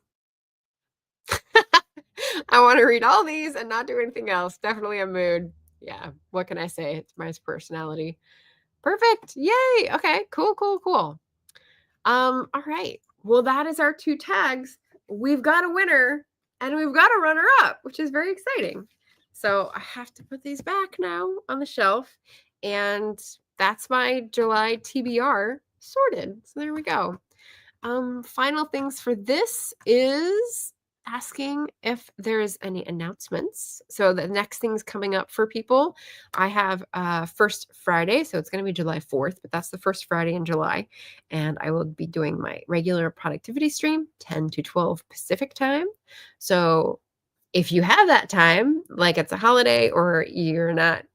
I want to read all these and not do anything else. Definitely a mood. Yeah, what can I say? It's my personality. Perfect. Yay. Okay, cool. All right. Well, that is our two tags. We've got a winner and we've got a runner up, which is very exciting. So I have to put these back now on the shelf. And that's my July TBR sorted. So there we go. Final things for this is asking if there's any announcements. So the next thing's coming up for people. I have first Friday, so it's going to be July 4th, but that's the first Friday in July. And I will be doing my regular productivity stream, 10 to 12 Pacific time. So if you have that time, like it's a holiday or you're not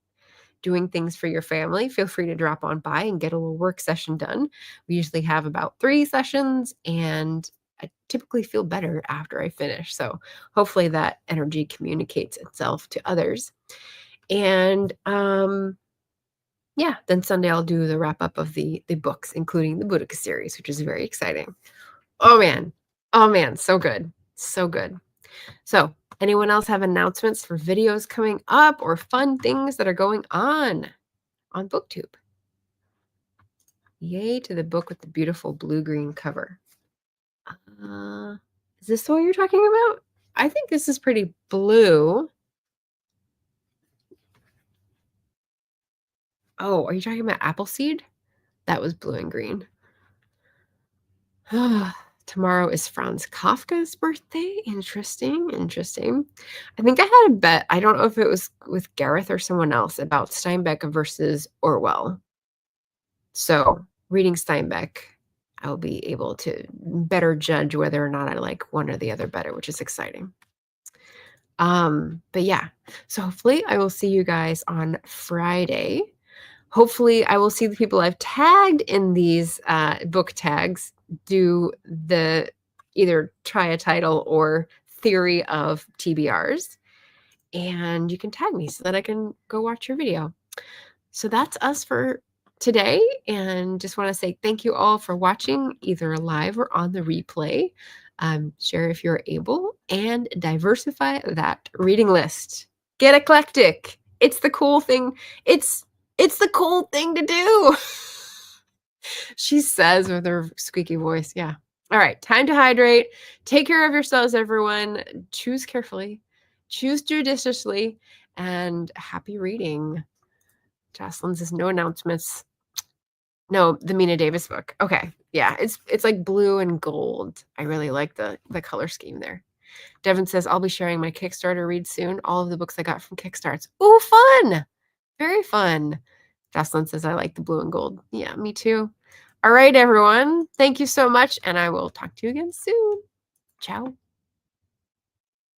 doing things for your family, feel free to drop on by and get a little work session done. We usually have about 3 sessions, and I typically feel better after I finish. So hopefully that energy communicates itself to others. And yeah, then Sunday I'll do the wrap up of the books, including the Boudica series, which is very exciting. Oh man, so good. So anyone else have announcements for videos coming up or fun things that are going on Booktube? Yay to the book with the beautiful blue-green cover. Is this what you're talking about? I think this is pretty blue. Oh, are you talking about Appleseed? That was blue and green. Tomorrow is Franz Kafka's birthday. Interesting. I think I had a bet. I don't know if it was with Gareth or someone else about Steinbeck versus Orwell. So reading Steinbeck, I'll be able to better judge whether or not I like one or the other better, which is exciting. But yeah, so hopefully I will see you guys on Friday. Hopefully I will see the people I've tagged in these book tags do the either try a title or theory of TBRs. And you can tag me so that I can go watch your video. So that's us for today. And just want to say thank you all for watching, either live or on the replay. Share if you're able. and diversify that reading list. Get eclectic. It's the cool thing. It's the cool thing to do. She says with her squeaky voice. Yeah. All right. Time to hydrate. Take care of yourselves, everyone. Choose carefully, choose judiciously, and happy reading. Jocelyn says no announcements. No, the Mina Davis book. Okay. Yeah. It's like blue and gold. I really like the color scheme there. Devin says, I'll be sharing my Kickstarter read soon. All of the books I got from Kickstarts. Ooh, fun. Very fun. Jocelyn says, I like the blue and gold. Yeah, me too. All right, everyone. Thank you so much. And I will talk to you again soon. Ciao.